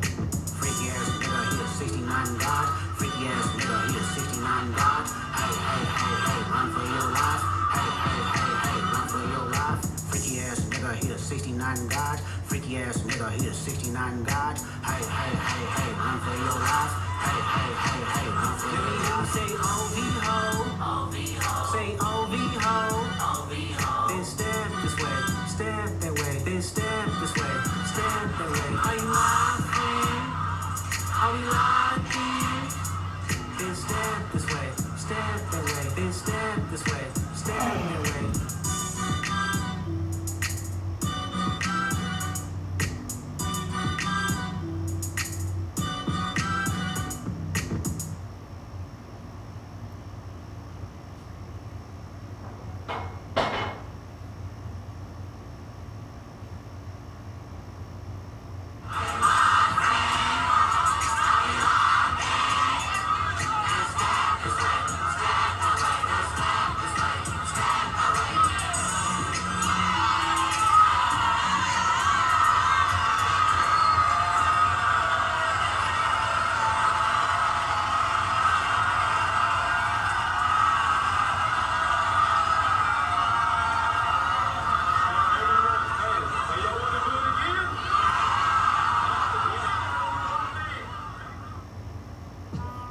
freaky ass nigga, he a 69 God. Freaky ass nigga, he a 69 God. Hey, hey, hey, hey, run for your life. Hey, hey, hey, hey, run for your life. Freaky ass nigga, he a 69 God. Freaky ass nigga, he a 69 God. Hey, hey, hey, hey, run for your life. Hey, hey, hey, hey, run for your life. Say OV-ho, OV-ho. Say OV-ho, OV-ho. Then step this way, step that way. Then step this way, step that way. Are you laughing? Are we laughing? Then step this way, step that way. Then step this way, step that way.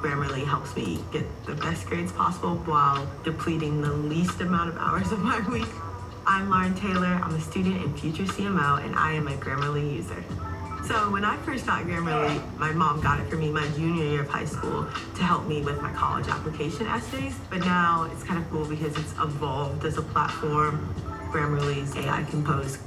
Grammarly helps me get the best grades possible while depleting the least amount of hours of my week. I'm Lauren Taylor. I'm a student in Future CMO, and I am a Grammarly user. So when I first got Grammarly, my mom got it for me my junior year of high school to help me with my college application essays. But now it's kind of cool because it's evolved as a platform. Grammarly's AI Compose.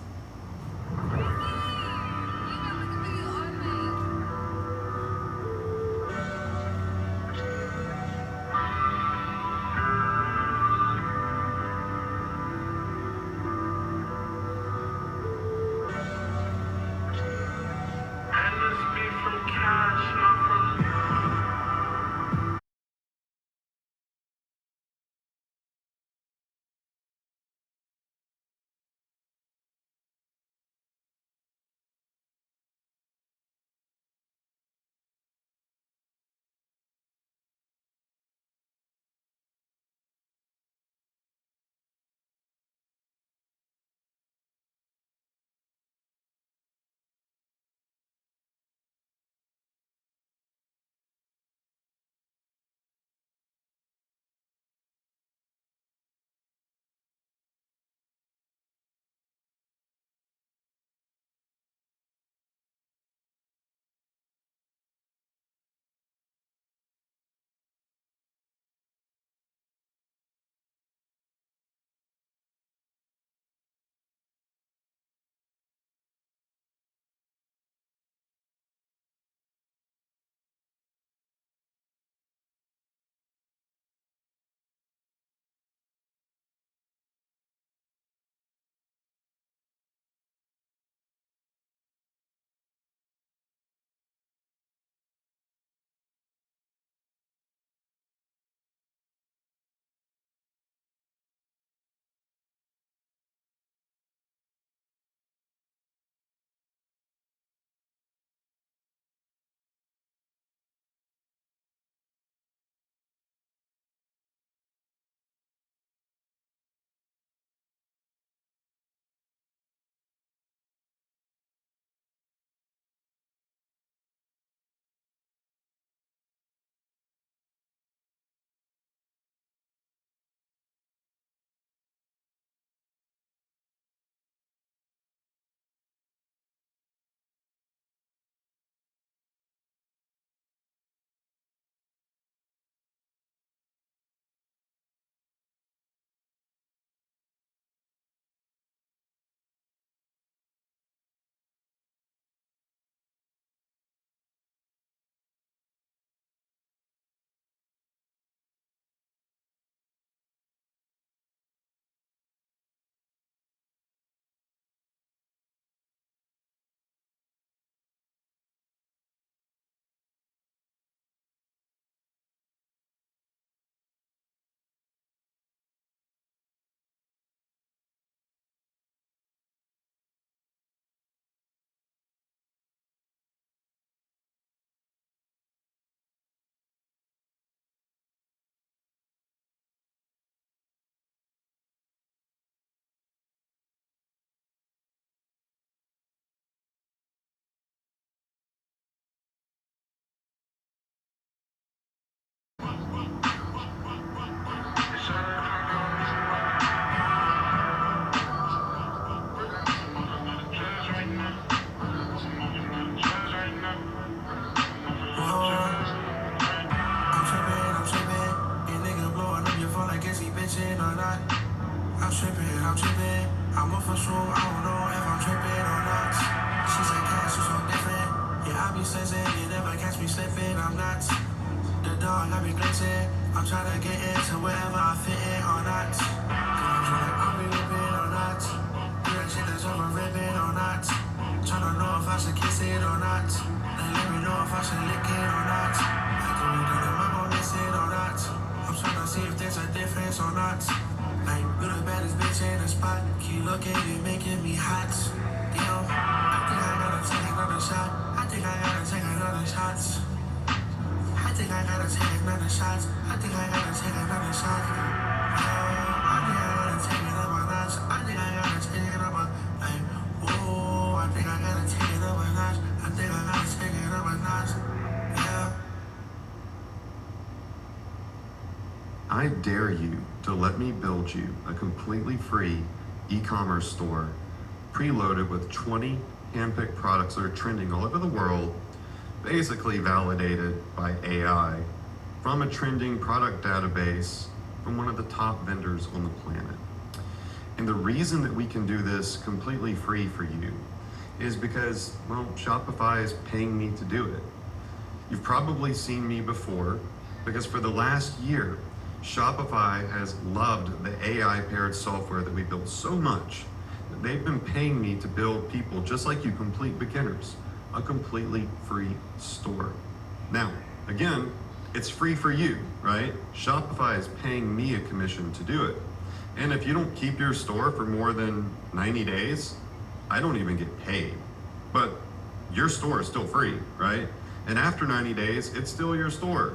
I'm tripping. I'm up for sure. I don't know if I'm tripping or not. She said, "Cash is so different." Yeah, I be sensing. You never catch me slipping. I'm not. The dog, I be glitching. I'm trying to get into wherever I fit in or not. Cause like, I'll be ripping or not. Do that shit that's over ripping or not. Tryna know if I should kiss it or not. Then let me know if I should lick it or not. Like, do we done, am I gon' miss it or not? I'm tryna see if there's a difference or not. Like, you the baddest bitch in the spot. Keep looking, you making me hot. Damn, I think I gotta take another shot. I think I gotta take another shot. I think I gotta take another shot. I think I gotta take another shot. Yeah, I think I gotta take it up a notch. I think I gotta take it up a, like, oh, I think I gotta take it up a notch. I think I gotta take it up a notch. Yeah. I dare you to let me build you a completely free e-commerce store preloaded with 20 handpicked products that are trending all over the world, basically validated by AI from a trending product database from one of the top vendors on the planet. And the reason that we can do this completely free for you is because, well, Shopify is paying me to do it. You've probably seen me before because for the last year, Shopify has loved the AI-paired software that we built so much that they've been paying me to build people just like you, complete beginners, a completely free store. Now, again, it's free for you, right? Shopify is paying me a commission to do it. And if you don't keep your store for more than 90 days, I don't even get paid. But your store is still free, right? And after 90 days, it's still your store.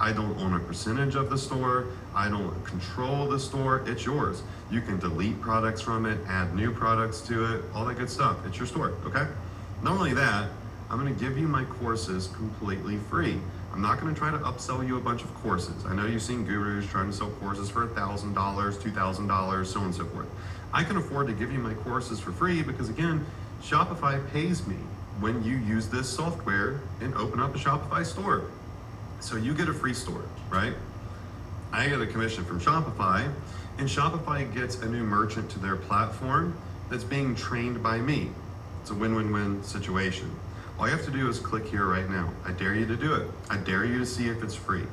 I don't own a percentage of the store. I don't control the store. It's yours. You can delete products from it, add new products to it, all that good stuff. It's your store, okay? Not only that, I'm gonna give you my courses completely free. I'm not gonna try to upsell you a bunch of courses. I know you've seen gurus trying to sell courses for $1,000, $2,000, so on and so forth. I can afford to give you my courses for free because again, Shopify pays me when you use this software and open up a Shopify store. So you get a free store, right? I get a commission from Shopify, and Shopify gets a new merchant to their platform that's being trained by me. It's a win-win-win situation. All you have to do is click here right now. I dare you to do it. I dare you to see if it's free.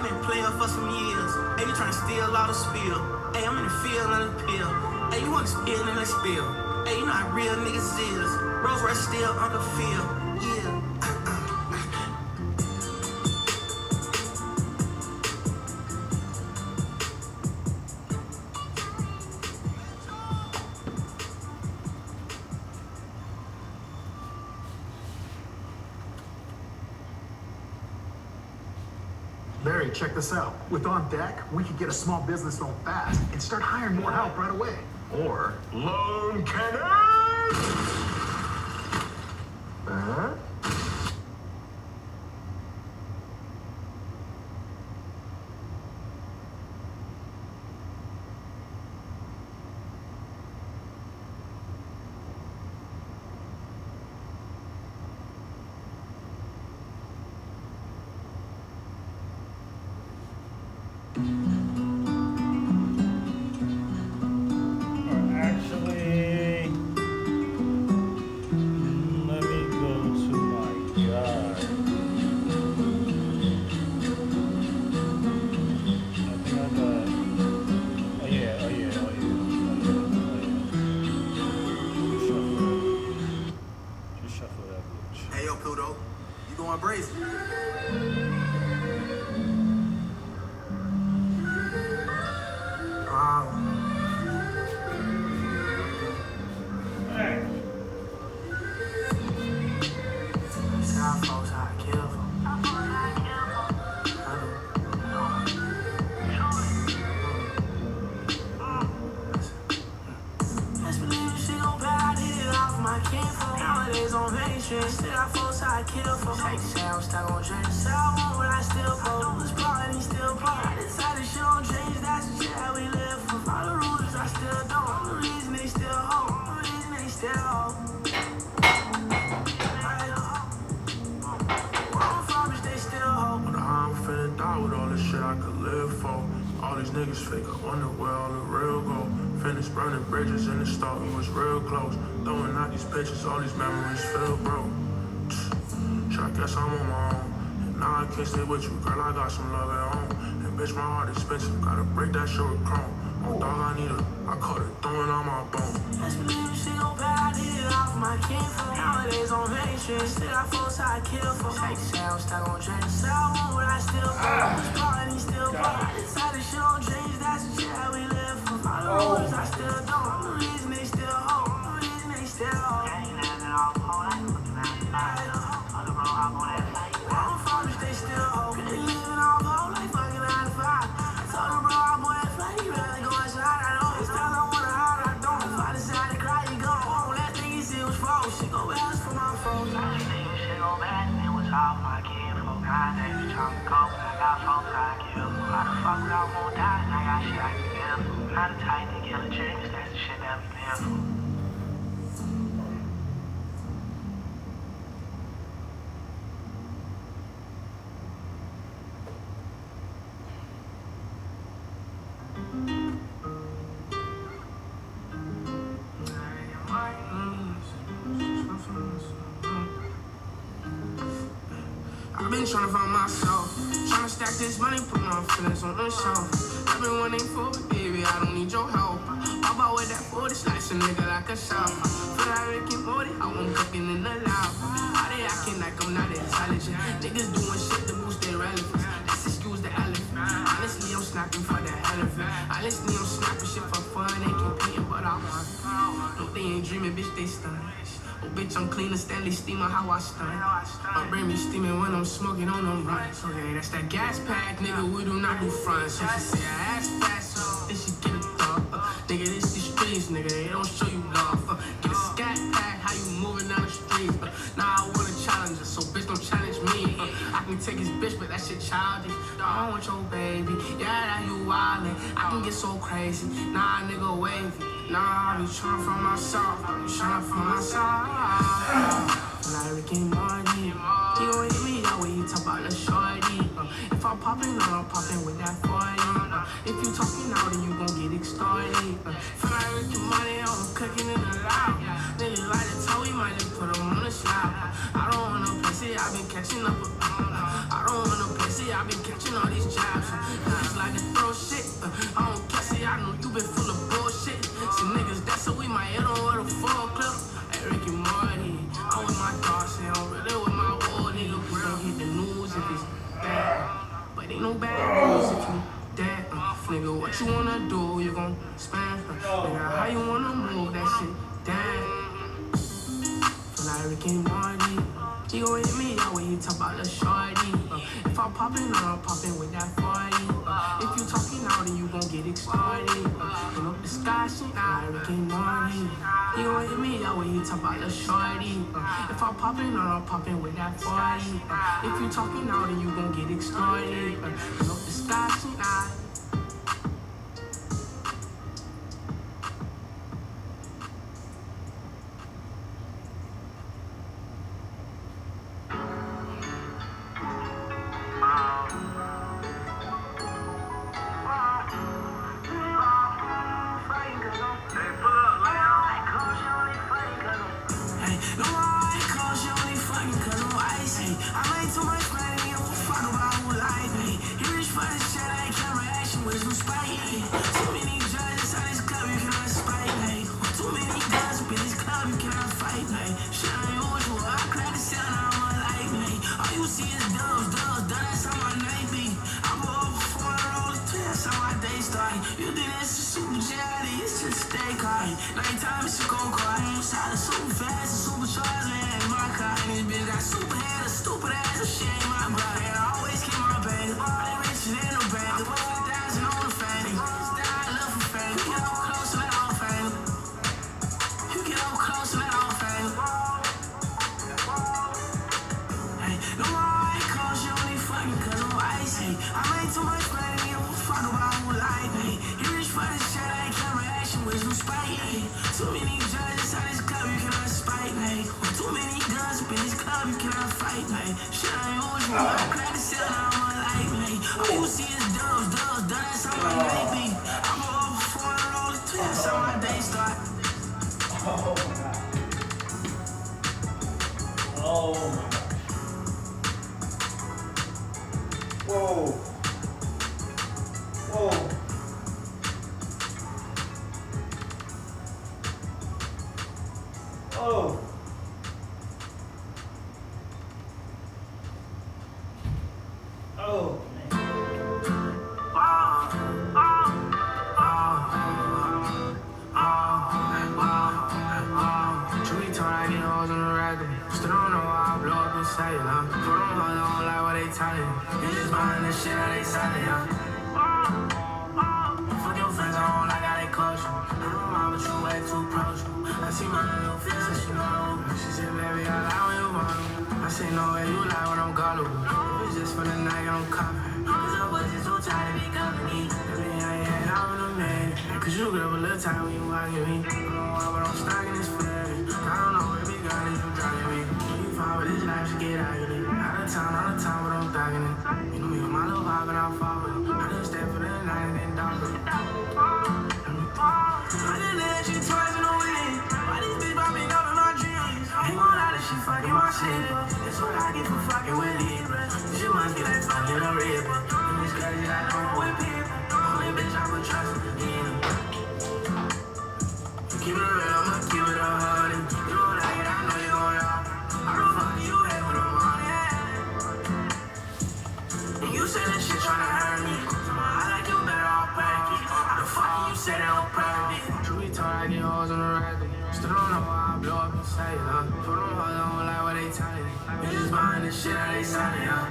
I've been playing for some years. Hey, you tryna steal all the spill. Hey, I'm in the field on the pill. Hey, you wanna spill and I spill. Hey, you know how real niggas is. Rolls Royce still on the field. Yeah. Barry, check this out. With On Deck, we could get a small business loan fast and start hiring more help right away. Or loan cannon! Huh? Actually, let me go to my guy. I think I got. Oh yeah. Just shuffle that bitch. Hey, yo, Pluto, you going brazen? Still got folks I kill for. Take sound, stuck on change. So I want what I still for. This part and he still part. I decided shit don't change. That's the shit how we live for. All the rules I still don't. The reason they still hold. The reason they still hold. Where I'm from is they still hold. But I'm finna die with all this shit I could live for. All these niggas fake, I wonder where all the real go. Finished burning bridges in the start, it was real close. Throwing out these pictures, all these memories feel broke. I guess I'm on my own. And now I can't stay with you, girl, I got some love at home. And bitch, my heart expensive, gotta break that shit with chrome. Oh, dog, I need her, I caught it throwing on my bone. Let's believe she gon' bad, I did it off my kinfolk. Nowadays on vacation, still got folks I kill for. Take sound, stuck on change. So I want what I still for. This part and he still part. I decided shit don't change, that's the shit how we live for. All the rules I still don't. The reason they still hold. The reason they still hold. I ain't living off whole life, looking at the night. On the road, I'm on that flight. Where I'm from is they still hold. They living off whole life, fucking 9 to 5. I told the bro I'm on that flight, he really go outside. I know it's still don't wanna hide, I don't. If I decide to cry, you go home. That thing you see was false. She go ask for my phone. I just think shit go bad, and it was off my kinfolk. Nowadays, trying to go, but I got folks I kill. How the fuck would I won't die, and I got shit I can give. Not the type to kill a chick, that's the shit that we live for. I've been trying to find myself, trying to stack this money, put my feelings on the shelf. I've been wanting for it, baby, I don't need your help. Pop out with that 40, slice a nigga like a shop. For that Rick and Morty, I won't cooking in the loud. How they acting like I'm not intelligent? Niggas doing shit to boost their relevance. Let's excuse the elephant. Honestly, I'm snapping for the hell of it. Honestly, I'm snapping shit for fun, ain't competing, but I want. No, they ain't dreaming, bitch, they stun. Oh, bitch, I'm clean as Stanley Steamer, how I stun. My brain be steaming when I'm smoking on them runs. Okay, that's that gas pack, nigga, we do not do fronts. So she say I ass fast, so then she get a thought. Nigga, this the streets, nigga, they don't show you love. Get a scat pack, how you moving down the streets. Nah, I want a challenger, so bitch, don't challenge me. I can take his bitch, but that shit childish. I don't want your baby, yeah, that you wildin'. I can get so crazy, nah, nigga, wavy. Nah, I be tryna find myself, I be tryna find myself. Like Rick and Morty, he gon' hit me that way, he talk about the shorty. If I'm poppin', then I'm poppin' with that 40. If you talking now, then you gon' get extorted. Feel like Ricky Money, I'm cooking in the loud. Niggas like the toe, we might just put them on the slab. I don't wanna piss it, I've been catching up. I don't wanna piss it, I've been catching all these jabs. Niggas like to throw shit. I don't catch it, I know you been full of bullshit. Some niggas that's so we might hit on with a full clip. Hey, Ricky Marty, I'm with my thoughts and I'm really with my old nigga. We don't hit the news if it's bad, but ain't no bad news if you dead. Nigga, what you wanna do? You gon' spend. Nigga, how you wanna move that shit? Dead. Feel like Ricky Marty. He gon' hit me out when he talk about the shorty. If I'm poppin', I'm poppin' with that 40. If you talking now, then you gon' get extorted. Pull up the sky, shit, like Ricky Marty. He gon' hit me out when he talk about the shorty. If I'm poppin', I'm poppin' with that 40. If you talking now, then you gon' get extorted. Pull up the sky, shit, like. Nighttime it's a go-kart. Silent super fast, a supercharged, man. My car, and this bitch got super head, a stupid ass, a shame. My brother, and I always keep my bag. All they rich and ain't no bag. I put 50,000 on the fanny. Style love for fame. You get up close and let all fame. You get up close and let all fame. Hey, no more I ain't cause you only fucking cause I'm icy. I made too much money, give a fuck about who like me. You rich for this shit, I ain't camera action with some spite. Too many judges on this club, you cannot spite me. Too many guns up in this club, you cannot fight me. Shit ain't usual, I'm glad to sell now I'm like me. All you see is dubs, that's how my night be. I'm over 400 all the tweets, that's how my day start. Oh my god. Oh my god. Whoa. Whoa. Oh. Oh, man. Truly told I get hoes on the record. Still don't know how I blow up and say it, huh? Put them hoes on like what they telling you. You just buying the shit that they selling, huh? Fuck your friends, I don't like how they coach you. I don't mind, but you way too approachable. I see my little face and she know. She said, baby, I like when you want me. I say, no way, you like when I'm gullible. If it's just for the night, I'm coming. Cause I was just too tired to be company. Baby, I ain't had out in a minute. Cause you grab a little time when you walking me. I don't know why, but I'm stuck in this feeling. I don't know where big gun is you driving me. When you find with this life, you get out of it. Out of town, but I'm thugging it. You know, you're my little vibe, and I'll follow it. I just stay for the night and then dog it. I done that shit twice in a week. Why this bitch popping up in my dreams? Ain't gon' lie that she fucking my shit. That's what I get for fucking with Libra. She must get that fucking a ripper. And this crazy, I don't with people. Only bitch I would trust. Keep it real, I'ma keep it 100. You don't like it, I know you gon' love. I don't fuck you, hate with them on, yeah. And you say that shit tryna hurt me. I like you better off package. How the fuck you say that on purpose? Truly told I get hoes on the record. Still don't know how I blow up and say it, huh? Put them hoes on like what they telling you. You just buying the shit that they selling, huh?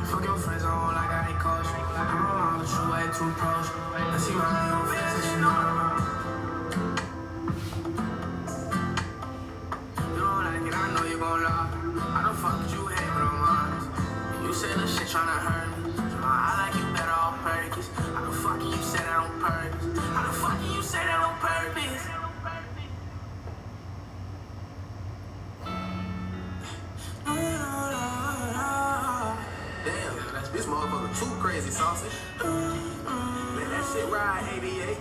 Fuck your friends, I don't like how they coach you. I don't know, but you way too close. I see my little face and she know. You don't like it, I know you gon' love. I don't fuck with you, hate, but I'm honest. You say this shit tryna hurt me. I like you better off purpose. How the fuck you say that on purpose? How the fuck you say that on purpose? Damn, that's This motherfucker too crazy saucy. Let that shit ride, ABA.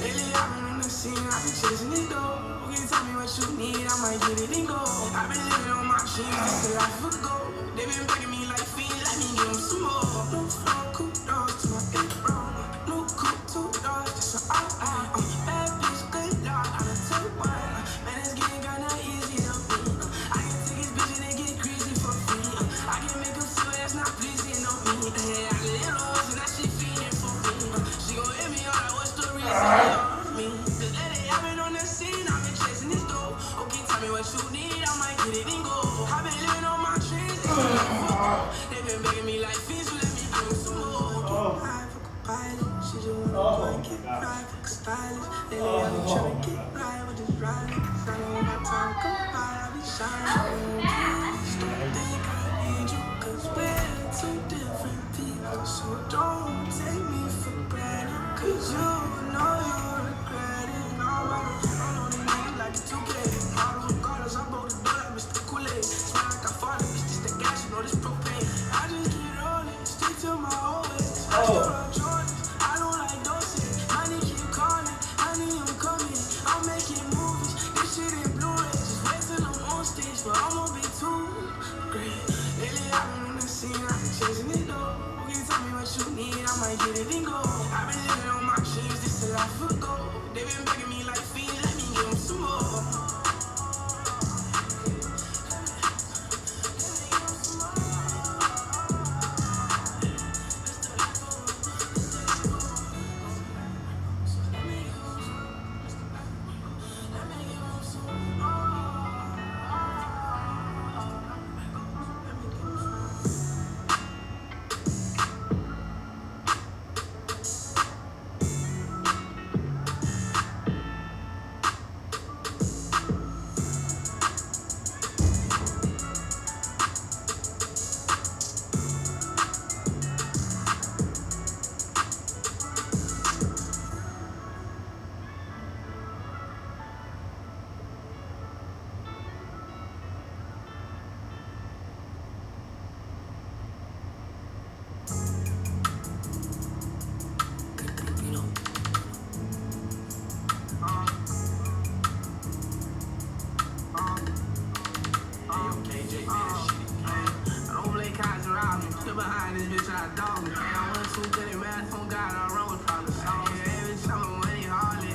Lately I've been on the scene, I've been chasing it though. You can tell me what you need, I might get it and go. I've been living on my dreams, this is life ago. They been begging me like fiends, let me give them some more. No phone, coupe doors to my intro. No coupe, 2 doors, just an eye. Bad bitch, good lord, I done took one. Man, it's getting kinda easy to be. I can take his bitch and they get crazy for free. I can make them feel that's not pleasing on me. Hey, I can little hoes and that shit feeding for me. She gon' hit me all like, what's the reason you love me? Cause lately I've been on the scene, I've been chasing this dough. Okay, tell me what you need, I might get it and go. I've been living on my dreams, they been begging me like fiends, so let me give them some more. I fuck a pilot, she just wanna get right, fuck a stylist. Lately I've been trying to get right with this ride. Starting when my time come by, I be shining. Don't think I need you, cause we're two different people. So don't take me for granted, cause you know you'll regret it. I know these niggas like the 2K. Auto regardless, I broke the door like Mr. Kool-Aid. Smell like I farted, bitch, this the gas, you know this propane. I just keep rolling, stick to my old ways. I still run Jordans, I don't like Dosey. Money keep calling, honey, I'm coming. I'm making movies, this shit in Blu-ray. Just wait till I'm on stage, but I'm gonna be too great. Lately I've been on the scene, I've been chasing it though. You can tell me what you need, I might get it and go. I've been living on my dreams, this is life ago. They been begging me like fiends, let me give them some more. Behind this bitch, I dog me. I went too good at math, on God, I run with problems. Every time I'm money, hardly.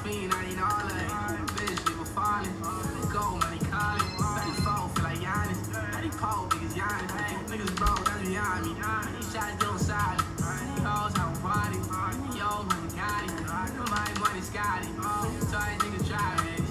Fiend, I need all of it. Bitch, people falling. Gold money calling. 34, feel like Giannis. 34, big as Giannis. Niggas broke, that's beyond me. These shots don't side. These hoes have a body. Yo, money got it. My money Scotty. So I niggas drive it.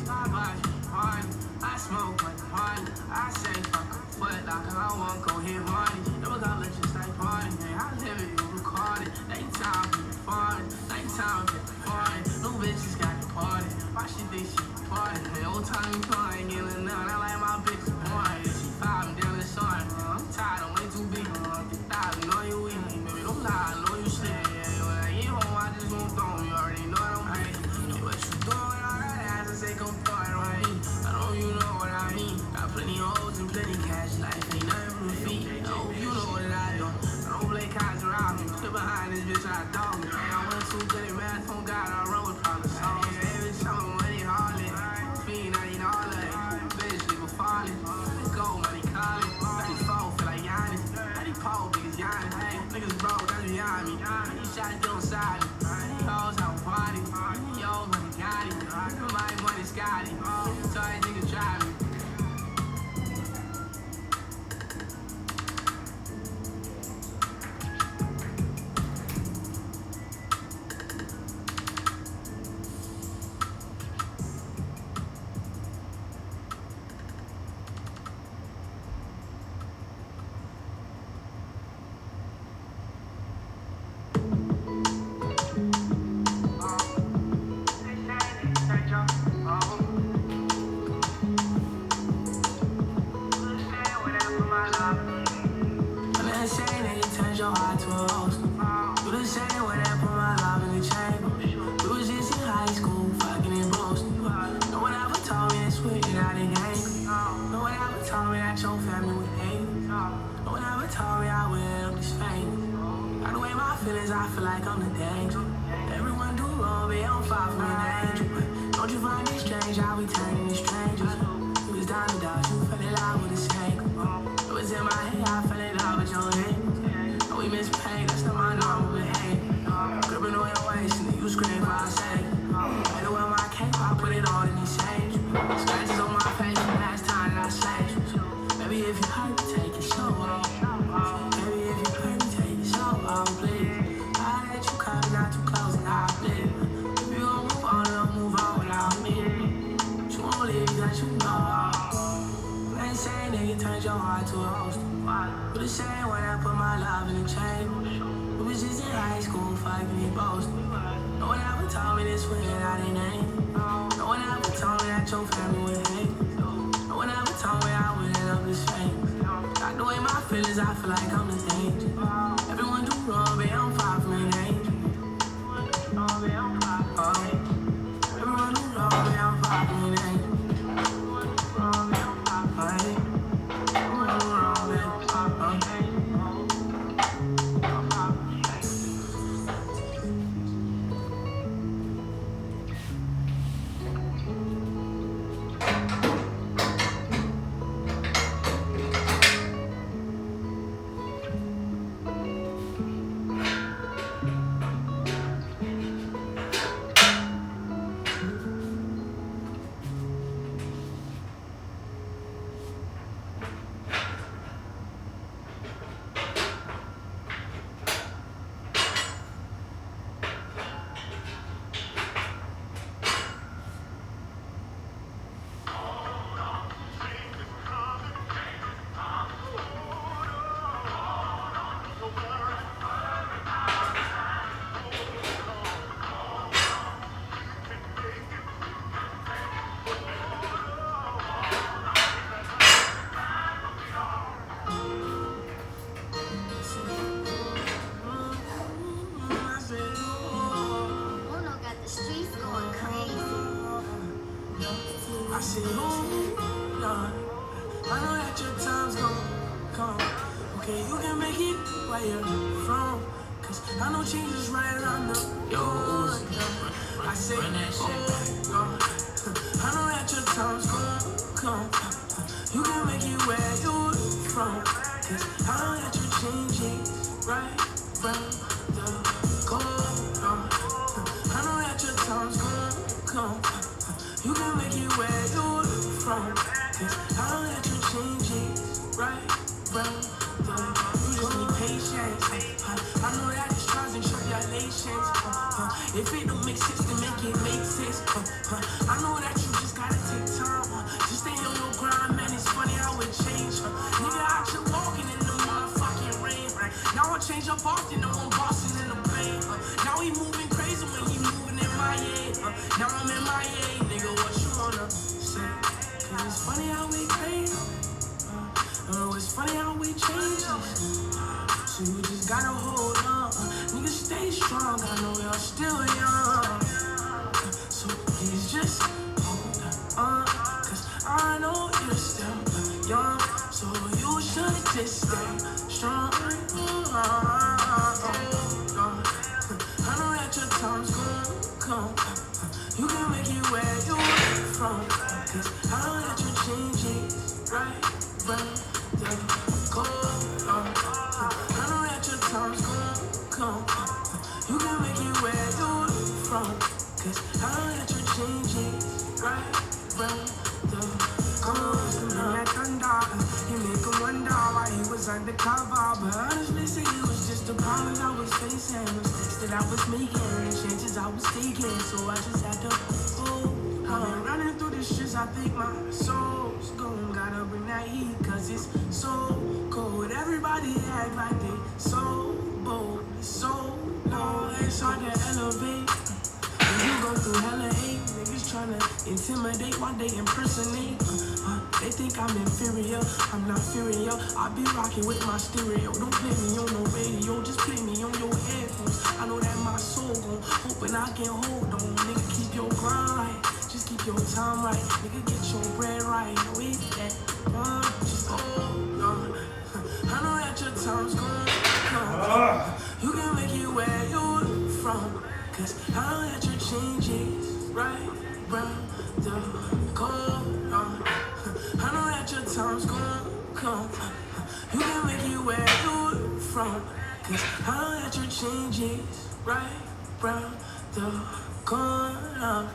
I smoke like a party. I say fuck a foot like I want go hit money. Never got let you stay party. I live it, you record it. Nighttime be party. Nighttime be party. No bitches got the party. Why she think she party? Old time you ain't getting none. I like my bitch boy. She 5 down the shore. I'm tired, I'm way too big. You know you weak, baby. Don't lie, I know you shit. When I get home, I just won't throw me. You already know I don't hate. What you doing? All that ass and say come throw it on me. I know you know what I mean. Got plenty hoes and plenty cash. Life ain't nothing for feet. I hope you know what I do. I don't play cards around me. Sit behind this bitch, I dog me. I went too good at math, on God, I run with problems. Every time I'm money, hardly. Fiend, I need all of it. Bitch, people falling. Gold money calling. 34, feel like Giannis. 34, big as Giannis. Niggas broke, that's beyond me. These shots don't side me. These hoes have a party. Yo, money got it. My money Scotty. So I niggas drive me. me I will this fame. Got the way my feelings, I feel like I'm the danger. Everyone do wrong, but I'm far from an angel. Don't you find it strange how we turn into strangers? You was down to dust, you fell in love with the same. It was in my head, I fell in love with your name. And we miss pain, that's not my normal behavior. Gripping on your waist, and then you scream for our sake. Better wear my cape, I put it on in these shades. Scratches on my face, the last time that I slayed you. Baby, if you hurt me, take it slow. Baby, if you hurt me, take it slow, please. I let you come, not too close, and I'll bleed. If you gon' move on, don't move on without me. You won't leave, that you know. They ain't saying nigga turns your heart to a holster. But the same when I put my love in the chamber. It was just in high school, fucking me boasting. No one ever told me this was out in name. No one ever told me that your family would hate. No one ever told me I would end up this famous. Got the way my feelings, I feel like I'm the danger. Everyone do wrong, but I'm far from an angel. Everyone do wrong, but I'm far from an angel. If it don't make sense, then make it make sense. I know that you just gotta take time. Just stay on your grind, man. It's funny how it changed. Nigga out here walking in the motherfucking rain. Now I change up often, no one bossing in the plane. Now he moving crazy when he moving in my head. Now I'm in my head, nigga. What you wanna say? Cause it's funny how we crazy. It's funny how we change. So you just gotta hold on. Nigga, stay strong. I know y'all still young. So please just hold on. Cause I know you're still young. So you should just stay strong. I know that your time's gonna come. You can make it where you're from. Cause I know that you're changing right the cold. I know that your time's gonna come. You can make it where you're from. Cause I know that you're changing right the cold. That thunder, you make him wonder why he was undercover. But honestly, say it was just the problems I was facing, mistakes that I was making, and chances I was taking. So I just had to I've been running through the streets, I think my soul's gone. Gotta bring that heat, cause it's so cold. Everybody act like they so bold, so low. It's hard to elevate. When you go through hella hate, niggas tryna intimidate while they impersonate. They think I'm inferior, I'm not inferior. I be rocking with my stereo. Don't play me on no radio, just play me on your headphones. I know that my soul gon' hoping I can hold on. Nigga, keep your grind right, just keep your time right. Nigga, get your bread right. No, eat that, just hold on. I know that your time's gonna come. You can make it where you're from. Cause I know that your changes right round the corner. I know that your time's gonna come. You can make it where you're from. Cause I know that your changes right round the corner.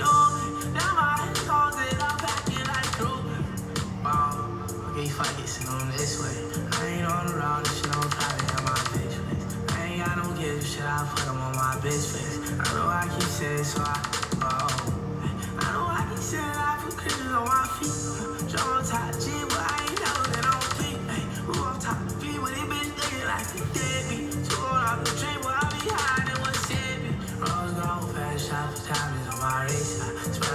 open. Now my calls it up, acting like true. Wow, okay, fuck it, so I'm this way. I ain't on the road, this shit on private on my bitch face. I ain't got no give shit, I put them on my bitch face. I know I keep saying, so I know I keep saying I put Christians on my feet. Jump on top G, but I ain't never been on peak. Move off top the feet, but they bitch thinking like they deadbeat. So on off the train, but I be high, and what's it be? Rose gold, fast shot for time is on my race.